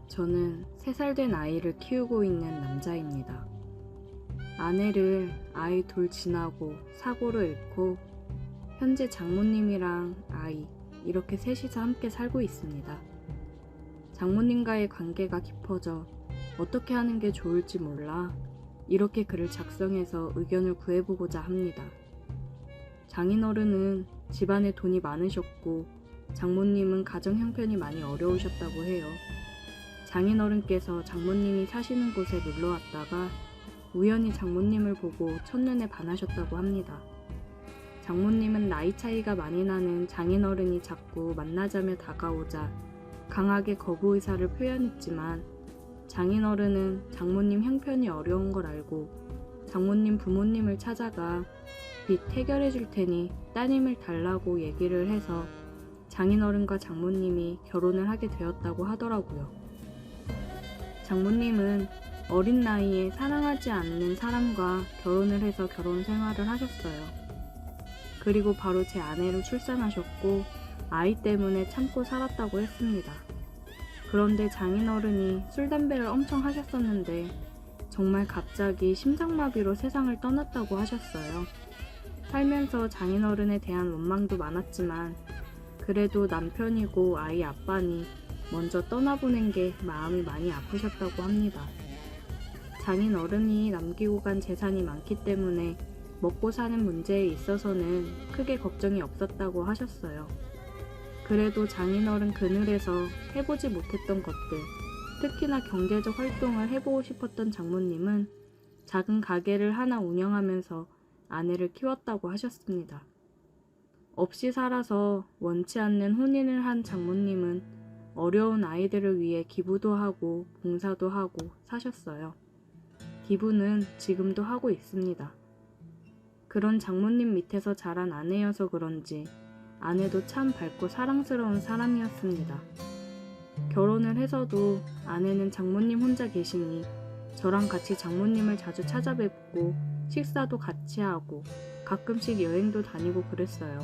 저는 3살 된 아이를 키우고 있는 남자입니다. 아내를 아이 둘 지나고 사고로 잃고 현재 장모님이랑 아이 이렇게 셋이서 함께 살고 있습니다. 장모님과의 관계가 깊어져 어떻게 하는 게 좋을지 몰라 이렇게 글을 작성해서 의견을 구해보고자 합니다. 장인어른은 집안에 돈이 많으셨고 장모님은 가정 형편이 많이 어려우셨다고 해요. 장인어른께서 장모님이 사시는 곳에 놀러 왔다가 우연히 장모님을 보고 첫눈에 반하셨다고 합니다. 장모님은 나이 차이가 많이 나는 장인어른이 자꾸 만나자며 다가오자 강하게 거부 의사를 표현했지만 장인어른은 장모님 형편이 어려운 걸 알고 장모님 부모님을 찾아가 빚 해결해 줄 테니 따님을 달라고 얘기를 해서 장인어른과 장모님이 결혼을 하게 되었다고 하더라고요. 장모님은 어린 나이에 사랑하지 않는 사람과 결혼을 해서 결혼 생활을 하셨어요. 그리고 바로 제 아내를 출산하셨고 아이 때문에 참고 살았다고 했습니다. 그런데 장인어른이 술, 담배를 엄청 하셨었는데 정말 갑자기 심장마비로 세상을 떠났다고 하셨어요. 살면서 장인어른에 대한 원망도 많았지만 그래도 남편이고 아이 아빠니 먼저 떠나보낸 게 마음이 많이 아프셨다고 합니다. 장인어른이 남기고 간 재산이 많기 때문에 먹고 사는 문제에 있어서는 크게 걱정이 없었다고 하셨어요. 그래도 장인어른 그늘에서 해보지 못했던 것들, 특히나 경제적 활동을 해보고 싶었던 장모님은 작은 가게를 하나 운영하면서 아내를 키웠다고 하셨습니다. 없이 살아서 원치 않는 혼인을 한 장모님은 어려운 아이들을 위해 기부도 하고 봉사도 하고 사셨어요. 기부는 지금도 하고 있습니다. 그런 장모님 밑에서 자란 아내여서 그런지 아내도 참 밝고 사랑스러운 사람이었습니다. 결혼을 해서도 아내는 장모님 혼자 계시니 저랑 같이 장모님을 자주 찾아뵙고 식사도 같이 하고 가끔씩 여행도 다니고 그랬어요.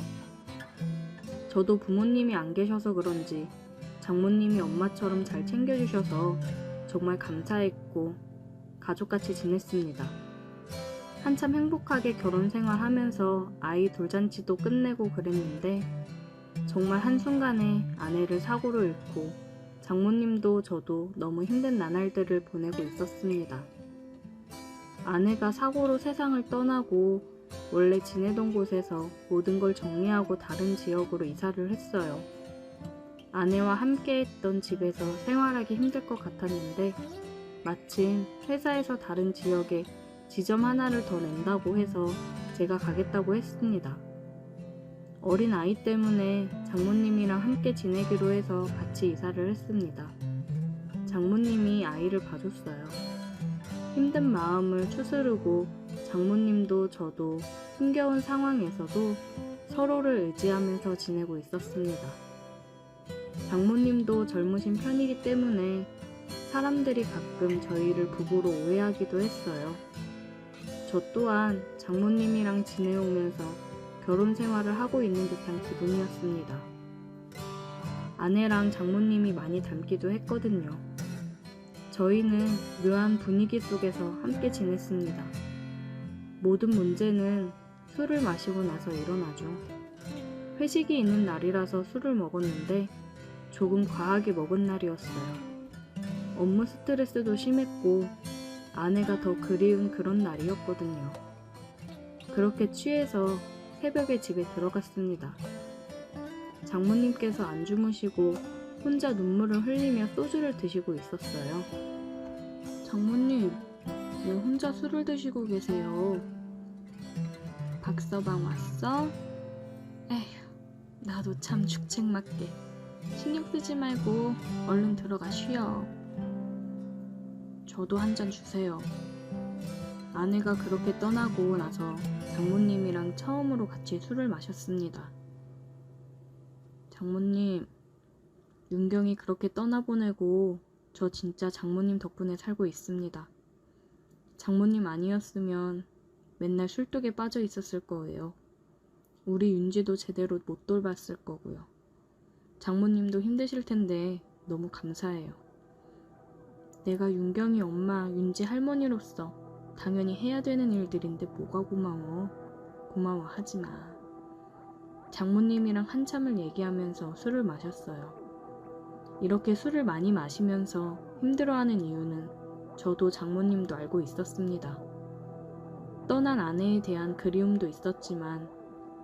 저도 부모님이 안 계셔서 그런지 장모님이 엄마처럼 잘 챙겨주셔서 정말 감사했고 가족같이 지냈습니다. 한참 행복하게 결혼 생활하면서 아이 돌잔치도 끝내고 그랬는데 정말 한순간에 아내를 사고로 잃고 장모님도 저도 너무 힘든 나날들을 보내고 있었습니다. 아내가 사고로 세상을 떠나고 원래 지내던 곳에서 모든 걸 정리하고 다른 지역으로 이사를 했어요. 아내와 함께 했던 집에서 생활하기 힘들 것 같았는데 마침 회사에서 다른 지역에 지점 하나를 더 낸다고 해서 제가 가겠다고 했습니다. 어린 아이 때문에 장모님이랑 함께 지내기로 해서 같이 이사를 했습니다. 장모님이 아이를 봐줬어요. 힘든 마음을 추스르고 장모님도 저도 힘겨운 상황에서도 서로를 의지하면서 지내고 있었습니다. 장모님도 젊으신 편이기 때문에 사람들이 가끔 저희를 부부로 오해하기도 했어요. 저 또한 장모님이랑 지내오면서 결혼 생활을 하고 있는 듯한 기분이었습니다. 아내랑 장모님이 많이 닮기도 했거든요. 저희는 묘한 분위기 속에서 함께 지냈습니다. 모든 문제는 술을 마시고 나서 일어나죠. 회식이 있는 날이라서 술을 먹었는데 조금 과하게 먹은 날이었어요. 업무 스트레스도 심했고 아내가 더 그리운 그런 날이었거든요. 그렇게 취해서 새벽에 집에 들어갔습니다. 장모님께서 안 주무시고 혼자 눈물을 흘리며 소주를 드시고 있었어요. 장모님, 왜 혼자 술을 드시고 계세요? 박서방 왔어? 에휴, 나도 참 죽책맞게. 신경 쓰지 말고 얼른 들어가 쉬어. 저도 한 잔 주세요. 아내가 그렇게 떠나고 나서 장모님이랑 처음으로 같이 술을 마셨습니다. 장모님, 윤경이 그렇게 떠나보내고 저 진짜 장모님 덕분에 살고 있습니다. 장모님 아니었으면 맨날 술독에 빠져 있었을 거예요. 우리 윤지도 제대로 못 돌봤을 거고요. 장모님도 힘드실 텐데 너무 감사해요. 내가 윤경이 엄마, 윤지 할머니로서 당연히 해야 되는 일들인데 뭐가 고마워. 고마워하지 마. 장모님이랑 한참을 얘기하면서 술을 마셨어요. 이렇게 술을 많이 마시면서 힘들어하는 이유는 저도 장모님도 알고 있었습니다. 떠난 아내에 대한 그리움도 있었지만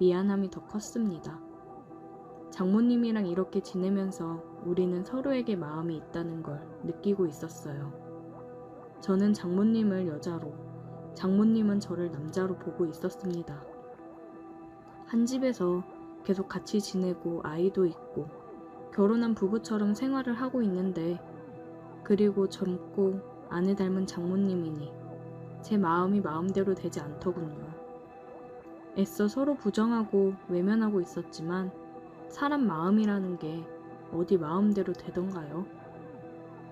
미안함이 더 컸습니다. 장모님이랑 이렇게 지내면서 우리는 서로에게 마음이 있다는 걸 느끼고 있었어요. 저는 장모님을 여자로, 장모님은 저를 남자로 보고 있었습니다. 한 집에서 계속 같이 지내고 아이도 있고 결혼한 부부처럼 생활을 하고 있는데 그리고 젊고 아내 닮은 장모님이니 제 마음이 마음대로 되지 않더군요. 애써 서로 부정하고 외면하고 있었지만 사람 마음이라는 게 어디 마음대로 되던가요?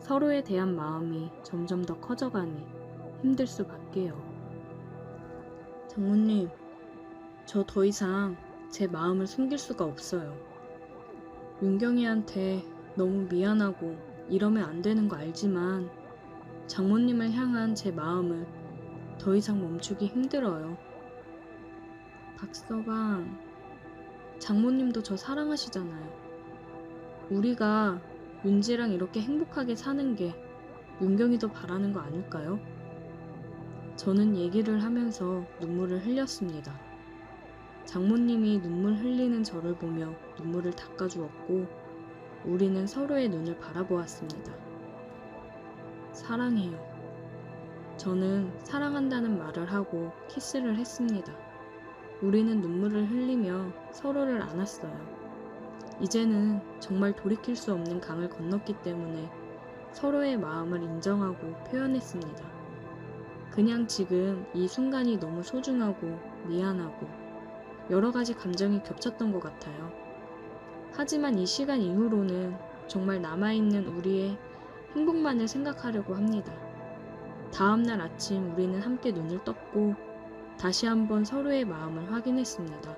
서로에 대한 마음이 점점 더 커져가니 힘들 수밖에요. 장모님, 저 더 이상 제 마음을 숨길 수가 없어요. 윤경이한테 너무 미안하고 이러면 안 되는 거 알지만 장모님을 향한 제 마음을 더 이상 멈추기 힘들어요. 박서방, 장모님도 저 사랑하시잖아요. 우리가 윤지랑 이렇게 행복하게 사는 게 윤경이도 바라는 거 아닐까요? 저는 얘기를 하면서 눈물을 흘렸습니다. 장모님이 눈물 흘리는 저를 보며 눈물을 닦아주었고 우리는 서로의 눈을 바라보았습니다. 사랑해요. 저는 사랑한다는 말을 하고 키스를 했습니다. 우리는 눈물을 흘리며 서로를 안았어요. 이제는 정말 돌이킬 수 없는 강을 건넜기 때문에 서로의 마음을 인정하고 표현했습니다. 그냥 지금 이 순간이 너무 소중하고 미안하고 여러 가지 감정이 겹쳤던 것 같아요. 하지만 이 시간 이후로는 정말 남아있는 우리의 행복만을 생각하려고 합니다. 다음날 아침 우리는 함께 눈을 떴고 다시 한번 서로의 마음을 확인했습니다.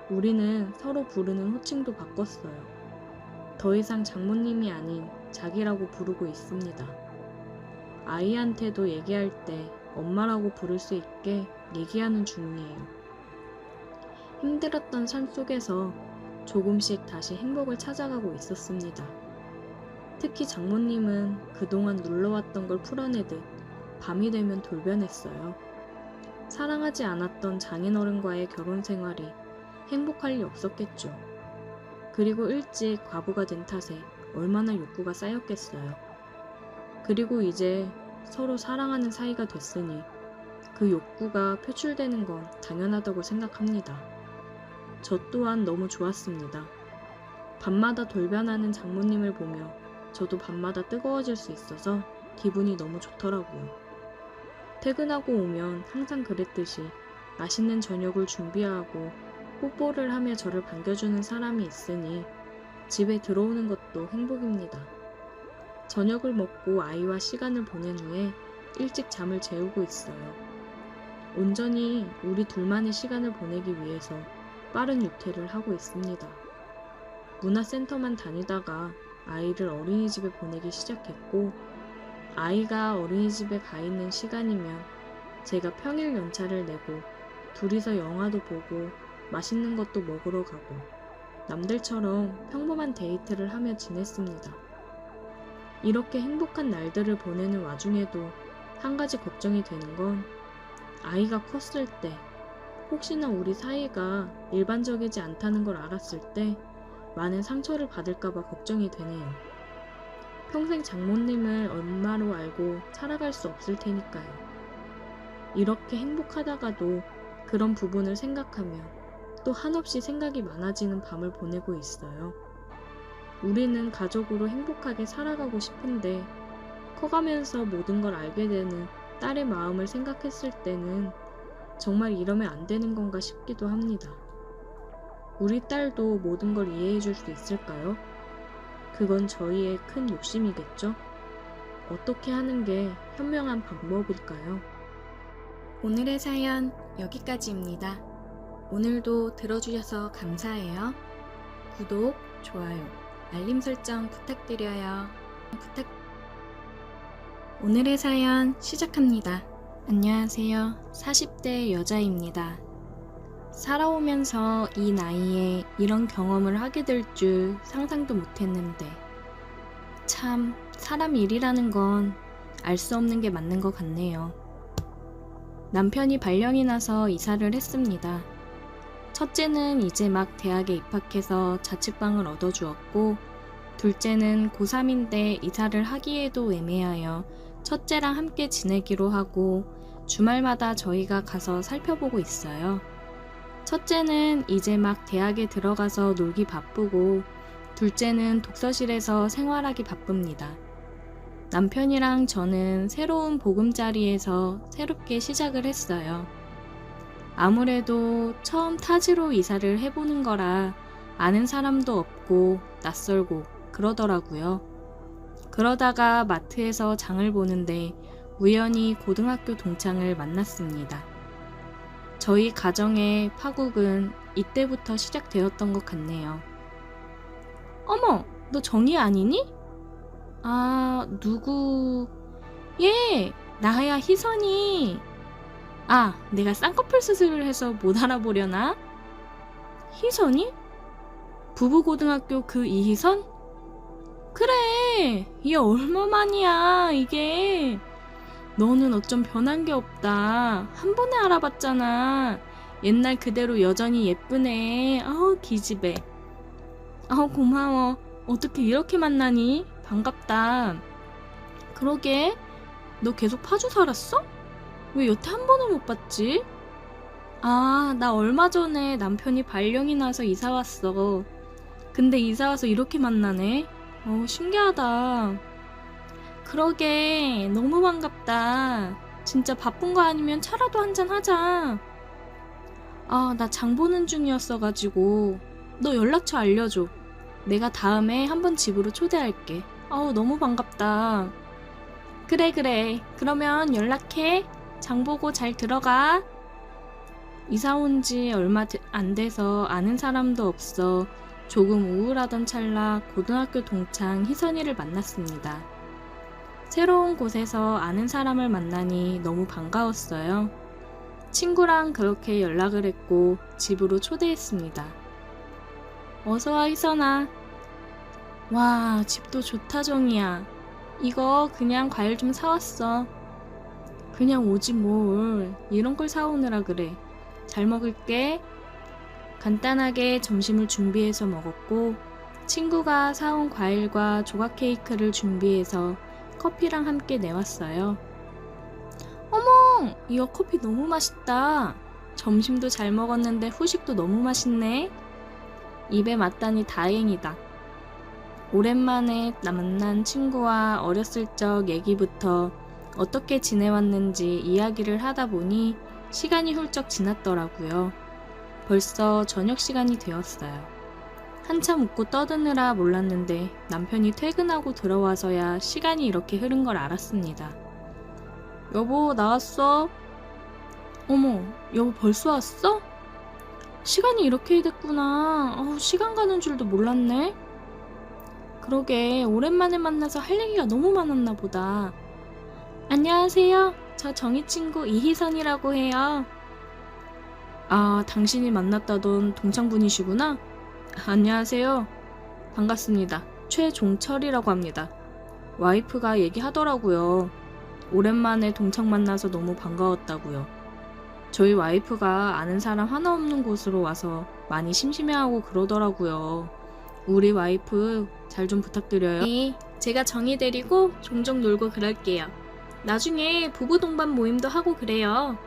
우리는 서로 부르는 호칭도 바꿨어요. 더 이상 장모님이 아닌 자기라고 부르고 있습니다. 아이한테도 얘기할 때 엄마라고 부를 수 있게 얘기하는 중이에요. 힘들었던 삶 속에서 조금씩 다시 행복을 찾아가고 있었습니다. 특히 장모님은 그동안 눌러왔던 걸 풀어내듯 밤이 되면 돌변했어요. 사랑하지 않았던 장인어른과의 결혼 생활이 행복할 리 없었겠죠. 그리고 일찍 과부가 된 탓에 얼마나 욕구가 쌓였겠어요. 그리고 이제 서로 사랑하는 사이가 됐으니 그 욕구가 표출되는 건 당연하다고 생각합니다. 저 또한 너무 좋았습니다. 밤마다 돌변하는 장모님을 보며 저도 밤마다 뜨거워질 수 있어서 기분이 너무 좋더라고요. 퇴근하고 오면 항상 그랬듯이 맛있는 저녁을 준비하고 뽀뽀를 하며 저를 반겨주는 사람이 있으니 집에 들어오는 것도 행복입니다. 저녁을 먹고 아이와 시간을 보낸 후에 일찍 잠을 재우고 있어요. 온전히 우리 둘만의 시간을 보내기 위해서 빠른 육퇴를 하고 있습니다. 문화센터만 다니다가 아이를 어린이집에 보내기 시작했고, 아이가 어린이집에 가 있는 시간이면 제가 평일 연차를 내고 둘이서 영화도 보고 맛있는 것도 먹으러 가고 남들처럼 평범한 데이트를 하며 지냈습니다. 이렇게 행복한 날들을 보내는 와중에도 한 가지 걱정이 되는 건 아이가 컸을 때 혹시나 우리 사이가 일반적이지 않다는 걸 알았을 때 많은 상처를 받을까봐 걱정이 되네요. 평생 장모님을 엄마로 알고 살아갈 수 없을 테니까요. 이렇게 행복하다가도 그런 부분을 생각하며 또 한없이 생각이 많아지는 밤을 보내고 있어요. 우리는 가족으로 행복하게 살아가고 싶은데 커가면서 모든 걸 알게 되는 딸의 마음을 생각했을 때는 정말 이러면 안 되는 건가 싶기도 합니다. 우리 딸도 모든 걸 이해해 줄 수 있을까요? 그건 저희의 큰 욕심이겠죠? 어떻게 하는 게 현명한 방법일까요? 오늘의 사연 여기까지입니다. 오늘도 들어주셔서 감사해요. 구독, 좋아요, 알림 설정 부탁드려요. 오늘의 사연 시작합니다. 안녕하세요. 40대 여자입니다. 살아오면서 이 나이에 이런 경험을 하게 될 줄 상상도 못했는데 참 사람 일이라는 건 알 수 없는 게 맞는 것 같네요. 남편이 발령이 나서 이사를 했습니다. 첫째는 이제 막 대학에 입학해서 자취방을 얻어주었고 둘째는 고3인데 이사를 하기에도 애매하여 첫째랑 함께 지내기로 하고 주말마다 저희가 가서 살펴보고 있어요. 첫째는 이제 막 대학에 들어가서 놀기 바쁘고 둘째는 독서실에서 생활하기 바쁩니다. 남편이랑 저는 새로운 보금자리에서 새롭게 시작을 했어요. 아무래도 처음 타지로 이사를 해보는 거라 아는 사람도 없고 낯설고 그러더라고요. 그러다가 마트에서 장을 보는데 우연히 고등학교 동창을 만났습니다. 저희 가정의 파국은 이때부터 시작되었던 것 같네요. 어머, 너 정희 아니니? 아, 누구? 예, 나야 희선이. 아, 내가 쌍꺼풀 수술을 해서 못 알아보려나? 희선이? 부부고등학교 그 이희선? 그래, 얘 얼마만이야, 이게. 너는 어쩜 변한 게 없다. 한 번에 알아봤잖아. 옛날 그대로 여전히 예쁘네. 아우, 기집애. 아우, 고마워. 어떻게 이렇게 만나니? 반갑다. 그러게, 너 계속 파주 살았어? 왜 여태 한 번을 못 봤지? 아, 나 얼마 전에 남편이 발령이 나서 이사 왔어. 근데 이사 와서 이렇게 만나네. 신기하다. 그러게, 너무 반갑다. 진짜 바쁜 거 아니면 차라도 한잔 하자. 아, 나 장 보는 중이었어가지고. 너 연락처 알려줘. 내가 다음에 한번 집으로 초대할게. 너무 반갑다. 그래. 그러면 연락해. 장 보고 잘 들어가. 이사 온 지 얼마 안 돼서 아는 사람도 없어 조금 우울하던 찰나 고등학교 동창 희선이를 만났습니다. 새로운 곳에서 아는 사람을 만나니 너무 반가웠어요. 친구랑 그렇게 연락을 했고 집으로 초대했습니다. 어서와 희선아. 와, 집도 좋다 정이야. 이거 그냥 과일 좀 사왔어. 그냥 오지 뭘. 이런 걸 사오느라 그래. 잘 먹을게. 간단하게 점심을 준비해서 먹었고 친구가 사온 과일과 조각 케이크를 준비해서 커피랑 함께 내왔어요. 어머! 이거 커피 너무 맛있다. 점심도 잘 먹었는데 후식도 너무 맛있네. 입에 맞다니 다행이다. 오랜만에 만난 친구와 어렸을 적 얘기부터 어떻게 지내왔는지 이야기를 하다 보니 시간이 훌쩍 지났더라고요. 벌써 저녁 시간이 되었어요. 한참 웃고 떠드느라 몰랐는데 남편이 퇴근하고 들어와서야 시간이 이렇게 흐른 걸 알았습니다. 여보, 나왔어? 어머, 여보 벌써 왔어? 시간이 이렇게 됐구나. 시간 가는 줄도 몰랐네. 그러게, 오랜만에 만나서 할 얘기가 너무 많았나 보다. 안녕하세요. 저 정희 친구 이희선이라고 해요. 아, 당신이 만났다던 동창분이시구나? 안녕하세요. 반갑습니다. 최종철이라고 합니다. 와이프가 얘기하더라고요. 오랜만에 동창 만나서 너무 반가웠다고요. 저희 와이프가 아는 사람 하나 없는 곳으로 와서 많이 심심해하고 그러더라고요. 우리 와이프 잘 좀 부탁드려요. 네, 제가 정희 데리고 종종 놀고 그럴게요. 나중에 부부 동반 모임도 하고 그래요.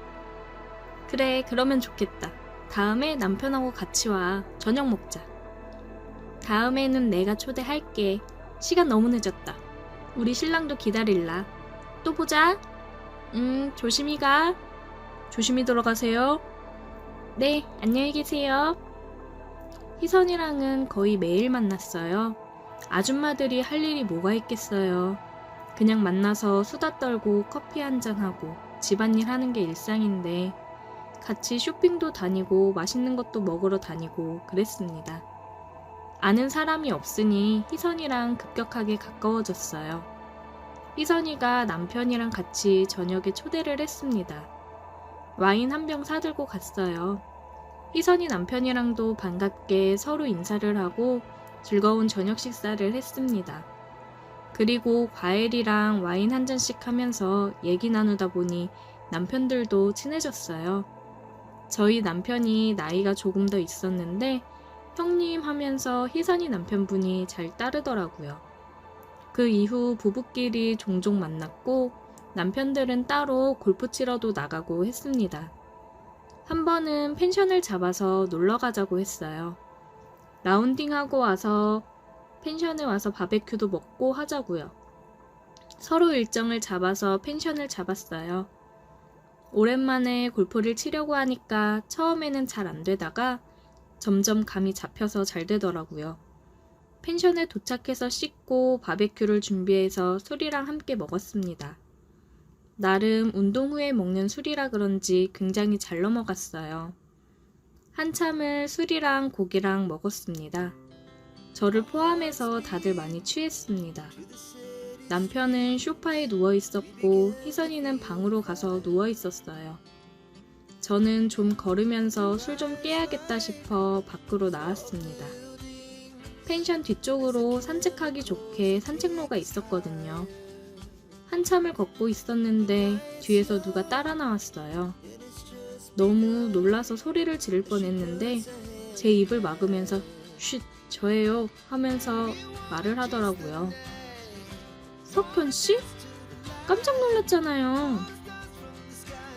그래, 그러면 좋겠다. 다음에 남편하고 같이 와. 저녁 먹자. 다음에는 내가 초대할게. 시간 너무 늦었다. 우리 신랑도 기다릴라. 또 보자. 조심히 가. 조심히 들어가세요. 네, 안녕히 계세요. 희선이랑은 거의 매일 만났어요. 아줌마들이 할 일이 뭐가 있겠어요. 그냥 만나서 수다 떨고 커피 한잔하고 집안일 하는 게 일상인데 같이 쇼핑도 다니고 맛있는 것도 먹으러 다니고 그랬습니다. 아는 사람이 없으니 희선이랑 급격하게 가까워졌어요. 희선이가 남편이랑 같이 저녁에 초대를 했습니다. 와인 한 병 사들고 갔어요. 희선이 남편이랑도 반갑게 서로 인사를 하고 즐거운 저녁 식사를 했습니다. 그리고 과일이랑 와인 한 잔씩 하면서 얘기 나누다 보니 남편들도 친해졌어요. 저희 남편이 나이가 조금 더 있었는데 형님 하면서 희선이 남편분이 잘 따르더라고요. 그 이후 부부끼리 종종 만났고 남편들은 따로 골프 치러도 나가고 했습니다. 한 번은 펜션을 잡아서 놀러 가자고 했어요. 라운딩하고 와서 펜션에 와서 바베큐도 먹고 하자고요. 서로 일정을 잡아서 펜션을 잡았어요. 오랜만에 골프를 치려고 하니까 처음에는 잘 안 되다가 점점 감이 잡혀서 잘 되더라고요. 펜션에 도착해서 씻고 바베큐를 준비해서 술이랑 함께 먹었습니다. 나름 운동 후에 먹는 술이라 그런지 굉장히 잘 넘어갔어요. 한참을 술이랑 고기랑 먹었습니다. 저를 포함해서 다들 많이 취했습니다. 남편은 소파에 누워 있었고 희선이는 방으로 가서 누워 있었어요. 저는 좀 걸으면서 술 좀 깨야겠다 싶어 밖으로 나왔습니다. 펜션 뒤쪽으로 산책하기 좋게 산책로가 있었거든요. 한참을 걷고 있었는데 뒤에서 누가 따라 나왔어요. 너무 놀라서 소리를 지를 뻔했는데 제 입을 막으면서 쉿, 저예요 하면서 말을 하더라고요. 석현씨? 깜짝 놀랐잖아요.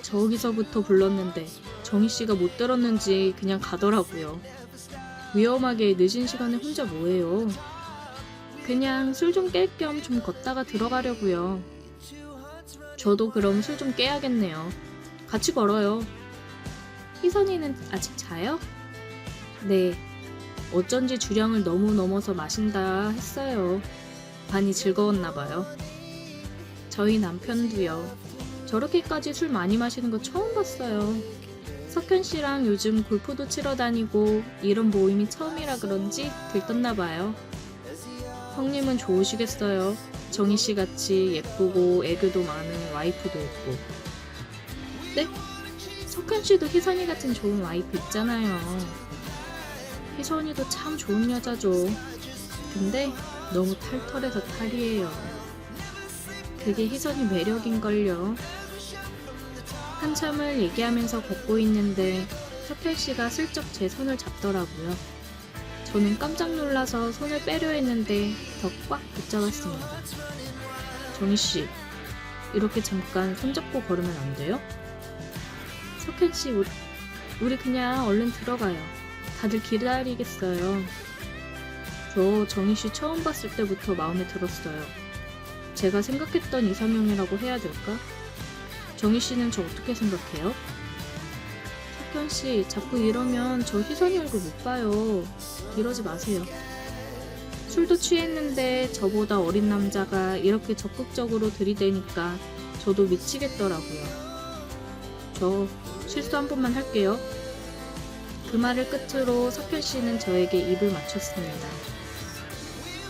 저기서부터 불렀는데 정희씨가 못 들었는지 그냥 가더라고요. 위험하게 늦은 시간에 혼자 뭐해요. 그냥 술 좀 깰 겸 좀 걷다가 들어가려고요. 저도 그럼 술 좀 깨야겠네요. 같이 걸어요. 희선이는 아직 자요? 네. 어쩐지 주량을 너무 넘어서 마신다 했어요. 많이 즐거웠나봐요. 저희 남편도요. 저렇게까지 술 많이 마시는 거 처음 봤어요. 석현씨랑 요즘 골프도 치러 다니고 이런 모임이 처음이라 그런지 들떴나봐요. 형님은 좋으시겠어요. 정희 씨 같이 예쁘고 애교도 많은 와이프도 있고. 네? 석현 씨도 희선이 같은 좋은 와이프 있잖아요. 희선이도 참 좋은 여자죠. 근데 너무 털털해서 탈이에요. 그게 희선이 매력인걸요. 한참을 얘기하면서 걷고 있는데 석현 씨가 슬쩍 제 손을 잡더라고요. 저는 깜짝 놀라서 손을 빼려 했는데 더 꽉 붙잡았습니다. 정희 씨, 이렇게 잠깐 손잡고 걸으면 안 돼요? 석현 씨, 우리 그냥 얼른 들어가요. 다들 기다리겠어요. 저 정희 씨 처음 봤을 때부터 마음에 들었어요. 제가 생각했던 이상형이라고 해야 될까? 정희 씨는 저 어떻게 생각해요? 석현 씨, 자꾸 이러면 저 희선이 얼굴 못 봐요. 이러지 마세요. 술도 취했는데 저보다 어린 남자가 이렇게 적극적으로 들이대니까 저도 미치겠더라고요. 저 실수 한 번만 할게요. 그 말을 끝으로 석현 씨는 저에게 입을 맞췄습니다.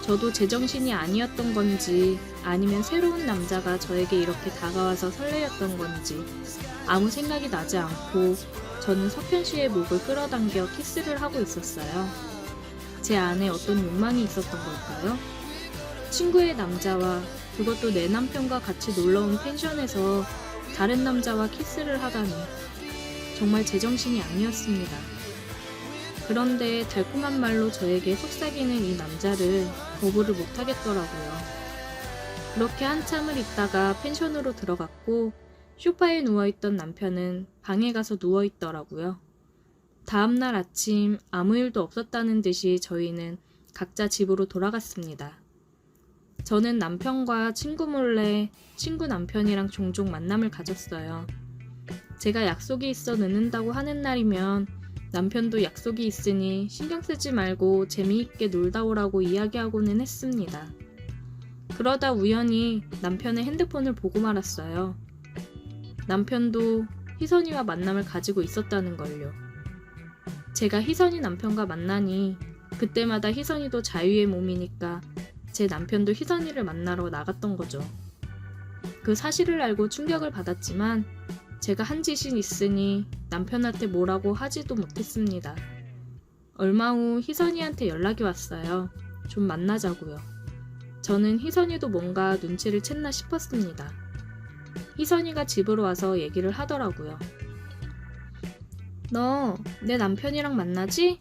저도 제정신이 아니었던 건지 아니면 새로운 남자가 저에게 이렇게 다가와서 설레였던 건지 아무 생각이 나지 않고 저는 석현 씨의 목을 끌어당겨 키스를 하고 있었어요. 제 안에 어떤 욕망이 있었던 걸까요? 친구의 남자와 그것도 내 남편과 같이 놀러온 펜션에서 다른 남자와 키스를 하다니 정말 제정신이 아니었습니다. 그런데 달콤한 말로 저에게 속삭이는 이 남자를 거부를 못하겠더라고요. 그렇게 한참을 있다가 펜션으로 들어갔고 소파에 누워있던 남편은 방에 가서 누워있더라고요. 다음날 아침 아무 일도 없었다는 듯이 저희는 각자 집으로 돌아갔습니다. 저는 남편과 친구 몰래 친구 남편이랑 종종 만남을 가졌어요. 제가 약속이 있어 늦는다고 하는 날이면 남편도 약속이 있으니 신경 쓰지 말고 재미있게 놀다 오라고 이야기하고는 했습니다. 그러다 우연히 남편의 핸드폰을 보고 말았어요. 남편도 희선이와 만남을 가지고 있었다는 걸요. 제가 희선이 남편과 만나니 그때마다 희선이도 자유의 몸이니까 제 남편도 희선이를 만나러 나갔던 거죠. 그 사실을 알고 충격을 받았지만 제가 한 짓이 있으니 남편한테 뭐라고 하지도 못했습니다. 얼마 후 희선이한테 연락이 왔어요. 좀 만나자고요. 저는 희선이도 뭔가 눈치를 챘나 싶었습니다. 희선이가 집으로 와서 얘기를 하더라고요. 너 내 남편이랑 만나지?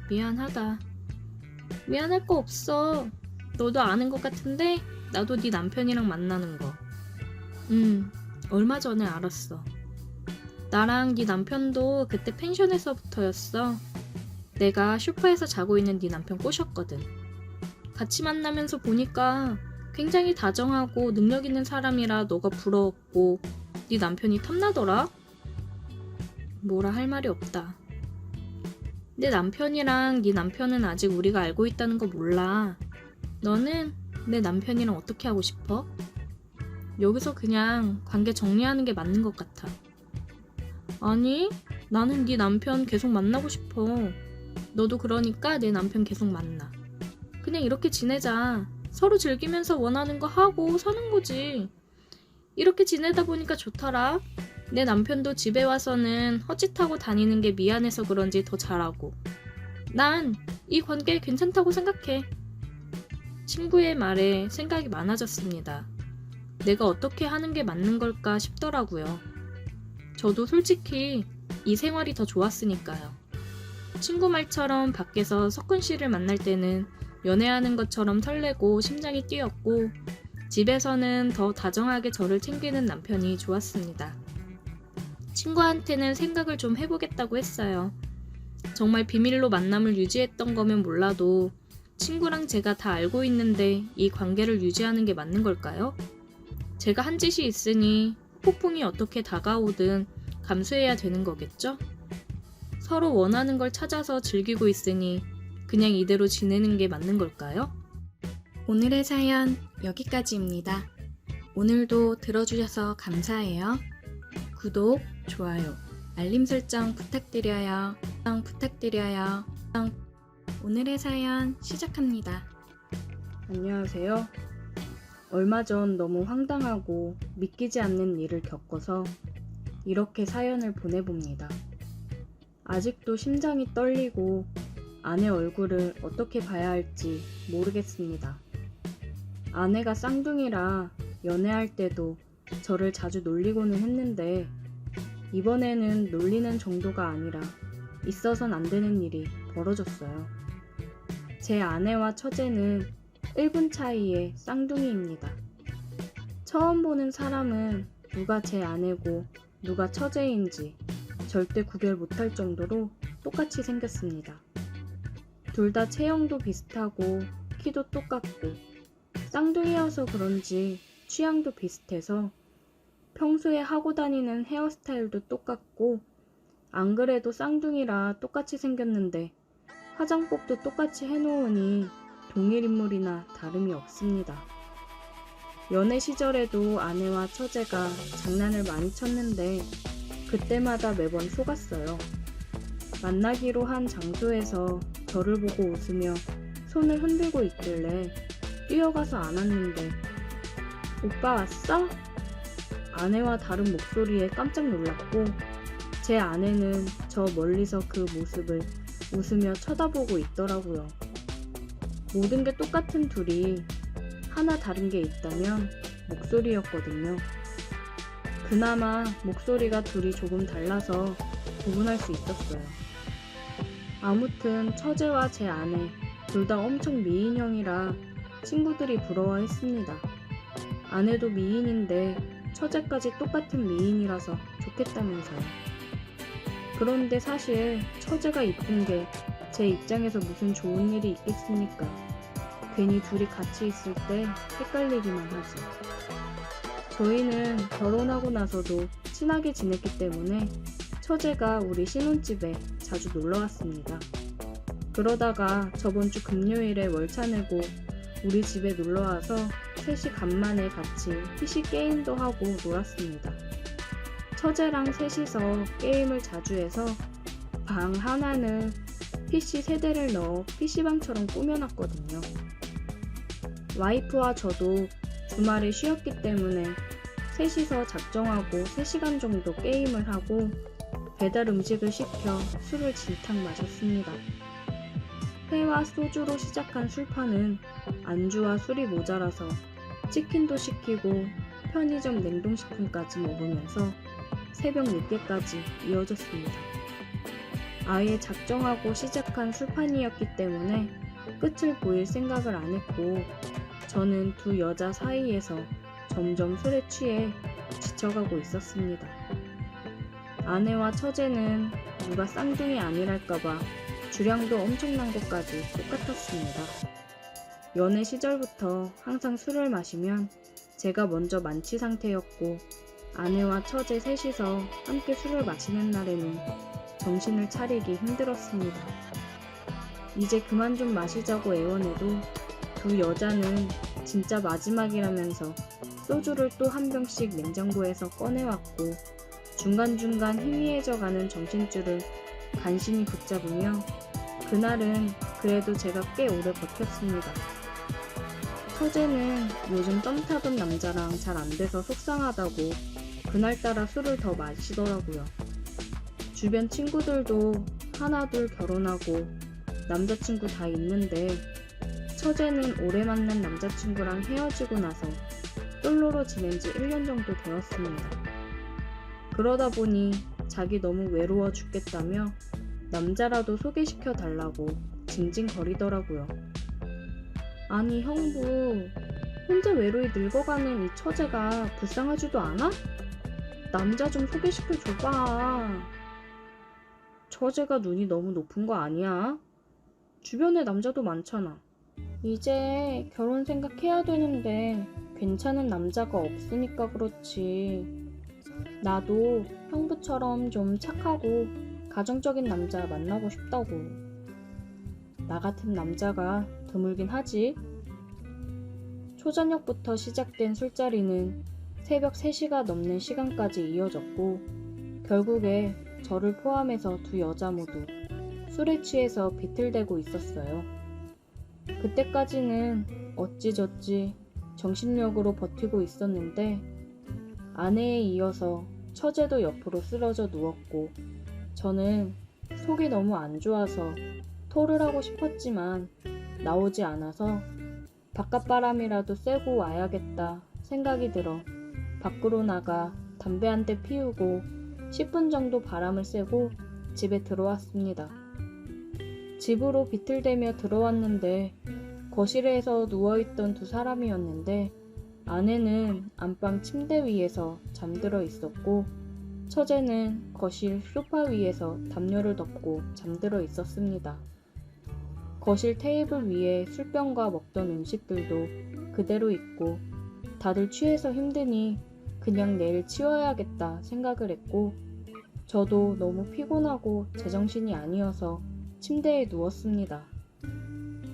미안하다. 미안할 거 없어. 너도 아는 것 같은데 나도 네 남편이랑 만나는 거. 얼마 전에 알았어. 나랑 네 남편도 그때 펜션에서부터였어. 내가 소파에서 자고 있는 네 남편 꼬셨거든. 같이 만나면서 보니까 굉장히 다정하고 능력 있는 사람이라 너가 부러웠고 네 남편이 탐나더라? 뭐라 할 말이 없다. 내 남편이랑 네 남편은 아직 우리가 알고 있다는 거 몰라. 너는 내 남편이랑 어떻게 하고 싶어? 여기서 그냥 관계 정리하는 게 맞는 것 같아. 아니, 나는 네 남편 계속 만나고 싶어. 너도 그러니까 내 남편 계속 만나. 그냥 이렇게 지내자. 서로 즐기면서 원하는 거 하고 사는 거지. 이렇게 지내다 보니까 좋더라. 내 남편도 집에 와서는 헛짓하고 다니는 게 미안해서 그런지 더 잘하고. 난 이 관계 괜찮다고 생각해. 친구의 말에 생각이 많아졌습니다. 내가 어떻게 하는 게 맞는 걸까 싶더라고요. 저도 솔직히 이 생활이 더 좋았으니까요. 친구 말처럼 밖에서 석훈 씨를 만날 때는 연애하는 것처럼 설레고 심장이 뛰었고 집에서는 더 다정하게 저를 챙기는 남편이 좋았습니다. 친구한테는 생각을 좀 해보겠다고 했어요. 정말 비밀로 만남을 유지했던 거면 몰라도 친구랑 제가 다 알고 있는데 이 관계를 유지하는 게 맞는 걸까요? 제가 한 짓이 있으니 폭풍이 어떻게 다가오든 감수해야 되는 거겠죠? 서로 원하는 걸 찾아서 즐기고 있으니 그냥 이대로 지내는 게 맞는 걸까요? 오늘의 사연 여기까지입니다. 오늘도 들어주셔서 감사해요. 구독, 좋아요, 알림 설정 부탁드려요. 오늘의 사연 시작합니다. 안녕하세요. 얼마 전 너무 황당하고 믿기지 않는 일을 겪어서 이렇게 사연을 보내봅니다. 아직도 심장이 떨리고 아내 얼굴을 어떻게 봐야 할지 모르겠습니다. 아내가 쌍둥이라 연애할 때도 저를 자주 놀리고는 했는데 이번에는 놀리는 정도가 아니라 있어선 안 되는 일이 벌어졌어요. 제 아내와 처제는 1분 차이의 쌍둥이입니다. 처음 보는 사람은 누가 제 아내고 누가 처제인지 절대 구별 못할 정도로 똑같이 생겼습니다. 둘 다 체형도 비슷하고 키도 똑같고 쌍둥이여서 그런지 취향도 비슷해서 평소에 하고 다니는 헤어스타일도 똑같고 안 그래도 쌍둥이라 똑같이 생겼는데 화장법도 똑같이 해놓으니 동일 인물이나 다름이 없습니다. 연애 시절에도 아내와 처제가 장난을 많이 쳤는데 그때마다 매번 속았어요. 만나기로 한 장소에서 저를 보고 웃으며 손을 흔들고 있길래 뛰어가서 안았는데 오빠 왔어? 아내와 다른 목소리에 깜짝 놀랐고 제 아내는 저 멀리서 그 모습을 웃으며 쳐다보고 있더라고요. 모든 게 똑같은 둘이 하나 다른 게 있다면 목소리였거든요. 그나마 목소리가 둘이 조금 달라서 구분할 수 있었어요. 아무튼 처제와 제 아내 둘 다 엄청 미인형이라 친구들이 부러워했습니다. 아내도 미인인데 처제까지 똑같은 미인이라서 좋겠다면서요. 그런데 사실 처제가 이쁜 게 제 입장에서 무슨 좋은 일이 있겠습니까? 괜히 둘이 같이 있을 때 헷갈리기만 하지. 저희는 결혼하고 나서도 친하게 지냈기 때문에 처제가 우리 신혼집에 자주 놀러 왔습니다. 그러다가 저번 주 금요일에 월차 내고 우리 집에 놀러 와서 셋이 간만에 같이 PC 게임도 하고 놀았습니다. 처제랑 셋이서 게임을 자주 해서 방 하나는 PC 세대를 넣어 PC방처럼 꾸며놨거든요. 와이프와 저도 주말에 쉬었기 때문에 셋이서 작정하고 3시간 정도 게임을 하고 배달 음식을 시켜 술을 진탕 마셨습니다. 회와 소주로 시작한 술판은 안주와 술이 모자라서 치킨도 시키고 편의점 냉동식품까지 먹으면서 새벽 늦게까지 이어졌습니다. 아예 작정하고 시작한 술판이었기 때문에 끝을 보일 생각을 안 했고 저는 두 여자 사이에서 점점 술에 취해 지쳐가고 있었습니다. 아내와 처제는 누가 쌍둥이 아니랄까봐 주량도 엄청난 것까지 똑같았습니다. 연애 시절부터 항상 술을 마시면 제가 먼저 만취 상태였고 아내와 처제 셋이서 함께 술을 마시는 날에는 정신을 차리기 힘들었습니다. 이제 그만 좀 마시자고 애원해도 두 여자는 진짜 마지막이라면서 소주를 또 한 병씩 냉장고에서 꺼내왔고 중간중간 희미해져가는 정신줄을 간신히 붙잡으며 그날은 그래도 제가 꽤 오래 버텼습니다. 처제는 요즘 썸 타던 남자랑 잘 안 돼서 속상하다고 그날따라 술을 더 마시더라고요. 주변 친구들도 하나둘 결혼하고 남자친구 다 있는데 처제는 오래 만난 남자친구랑 헤어지고 나서 솔로로 지낸 지 1년 정도 되었습니다. 그러다 보니 자기 너무 외로워 죽겠다며 남자라도 소개시켜 달라고 징징거리더라고요. 아니 형부, 혼자 외로이 늙어가는 이 처제가 불쌍하지도 않아? 남자 좀 소개시켜 줘봐. 처제가 눈이 너무 높은 거 아니야? 주변에 남자도 많잖아. 이제 결혼 생각해야 되는데 괜찮은 남자가 없으니까 그렇지. 나도 형부처럼 좀 착하고 가정적인 남자 만나고 싶다고. 나 같은 남자가 드물긴 하지. 초저녁부터 시작된 술자리는 새벽 3시가 넘는 시간까지 이어졌고 결국에 저를 포함해서 두 여자 모두 술에 취해서 비틀대고 있었어요. 그때까지는 어찌저찌 정신력으로 버티고 있었는데 아내에 이어서 처제도 옆으로 쓰러져 누웠고 저는 속이 너무 안 좋아서 토를 하고 싶었지만 나오지 않아서 바깥바람이라도 쐬고 와야겠다 생각이 들어 밖으로 나가 담배 한 대 피우고 10분 정도 바람을 쐬고 집에 들어왔습니다. 집으로 비틀대며 들어왔는데 거실에서 누워있던 두 사람이었는데 아내는 안방 침대 위에서 잠들어 있었고 처제는 거실 소파 위에서 담요를 덮고 잠들어 있었습니다. 거실 테이블 위에 술병과 먹던 음식들도 그대로 있고 다들 취해서 힘드니 그냥 내일 치워야겠다 생각을 했고 저도 너무 피곤하고 제정신이 아니어서 침대에 누웠습니다.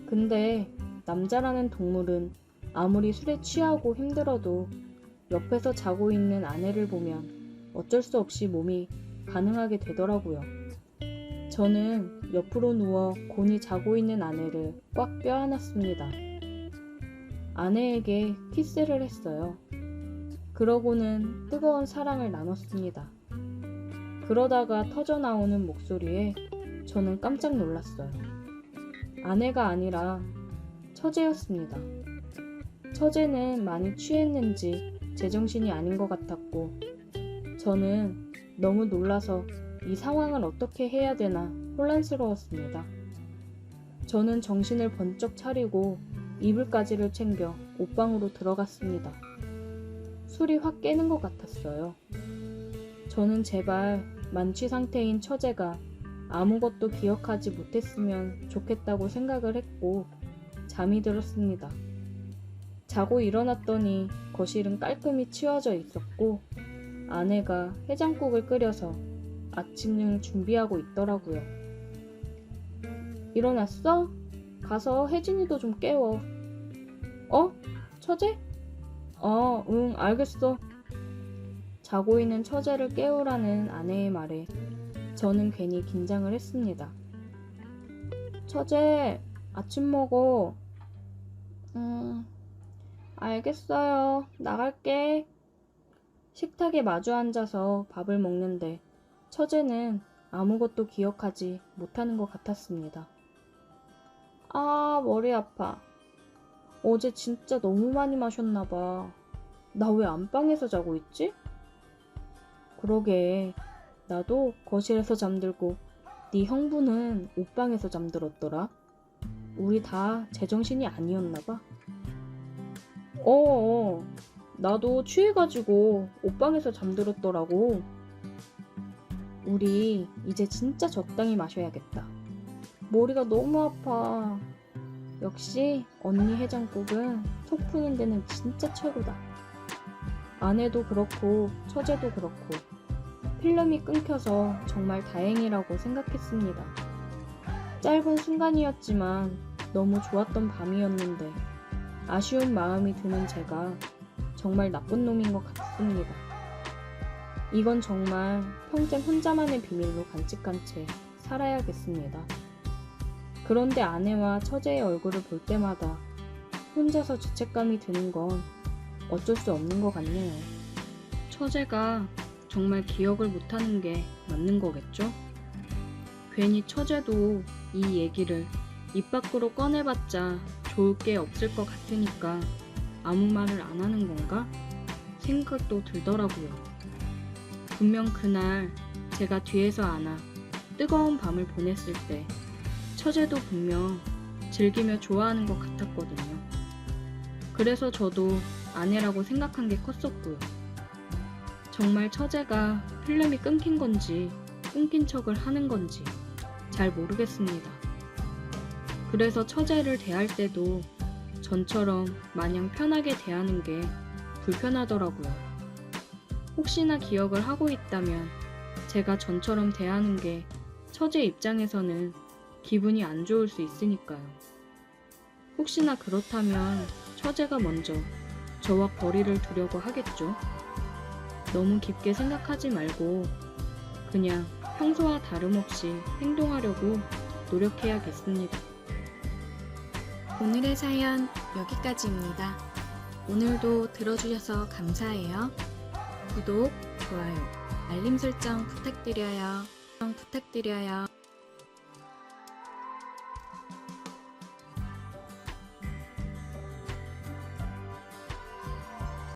근데 남자라는 동물은 아무리 술에 취하고 힘들어도 옆에서 자고 있는 아내를 보면 어쩔 수 없이 몸이 반응하게 되더라고요. 저는 옆으로 누워 곤히 자고 있는 아내를 꽉 껴안았습니다. 아내에게 키스를 했어요. 그러고는 뜨거운 사랑을 나눴습니다. 그러다가 터져나오는 목소리에 저는 깜짝 놀랐어요. 아내가 아니라 처제였습니다. 처제는 많이 취했는지 제정신이 아닌 것 같았고 저는 너무 놀라서 이 상황을 어떻게 해야 되나 혼란스러웠습니다. 저는 정신을 번쩍 차리고 이불까지를 챙겨 옷방으로 들어갔습니다. 술이 확 깨는 것 같았어요. 저는 제발 만취 상태인 처제가 아무것도 기억하지 못했으면 좋겠다고 생각을 했고 잠이 들었습니다. 자고 일어났더니 거실은 깔끔히 치워져 있었고 아내가 해장국을 끓여서 아침을 준비하고 있더라고요. 일어났어? 가서 혜진이도 좀 깨워. 어? 처제? 응, 알겠어. 자고 있는 처제를 깨우라는 아내의 말에 저는 괜히 긴장을 했습니다. 처제, 아침 먹어. 알겠어요. 나갈게. 식탁에 마주 앉아서 밥을 먹는데 처제는 아무것도 기억하지 못하는 것 같았습니다. 아, 머리 아파. 어제 진짜 너무 많이 마셨나봐. 나 왜 안방에서 자고 있지? 그러게, 나도 거실에서 잠들고 네 형부는 옷방에서 잠들었더라. 우리 다 제정신이 아니었나봐. 나도 취해가지고 옷방에서 잠들었더라고. 우리 이제 진짜 적당히 마셔야겠다. 머리가 너무 아파. 역시 언니 해장국은 속 푸는 데는 진짜 최고다. 아내도 그렇고 처제도 그렇고 필름이 끊겨서 정말 다행이라고 생각했습니다. 짧은 순간이었지만 너무 좋았던 밤이었는데 아쉬운 마음이 드는 제가 정말 나쁜 놈인 것 같습니다. 이건 정말 평생 혼자만의 비밀로 간직한 채 살아야겠습니다. 그런데 아내와 처제의 얼굴을 볼 때마다 혼자서 죄책감이 드는 건 어쩔 수 없는 것 같네요. 처제가 정말 기억을 못하는 게 맞는 거겠죠? 괜히 처제도 이 얘기를 입 밖으로 꺼내봤자 좋을 게 없을 것 같으니까 아무 말을 안 하는 건가? 생각도 들더라고요. 분명 그날 제가 뒤에서 안아 뜨거운 밤을 보냈을 때 처제도 분명 즐기며 좋아하는 것 같았거든요. 그래서 저도 아내라고 생각한 게 컸었고요. 정말 처제가 필름이 끊긴 건지 끊긴 척을 하는 건지 잘 모르겠습니다. 그래서 처제를 대할 때도 전처럼 마냥 편하게 대하는 게 불편하더라고요. 혹시나 기억을 하고 있다면 제가 전처럼 대하는 게 처제 입장에서는 기분이 안 좋을 수 있으니까요. 혹시나 그렇다면 처제가 먼저 저와 거리를 두려고 하겠죠. 너무 깊게 생각하지 말고 그냥 평소와 다름없이 행동하려고 노력해야겠습니다. 오늘의 사연 여기까지입니다. 오늘도 들어주셔서 감사해요. 구독, 좋아요, 알림 설정 부탁드려요.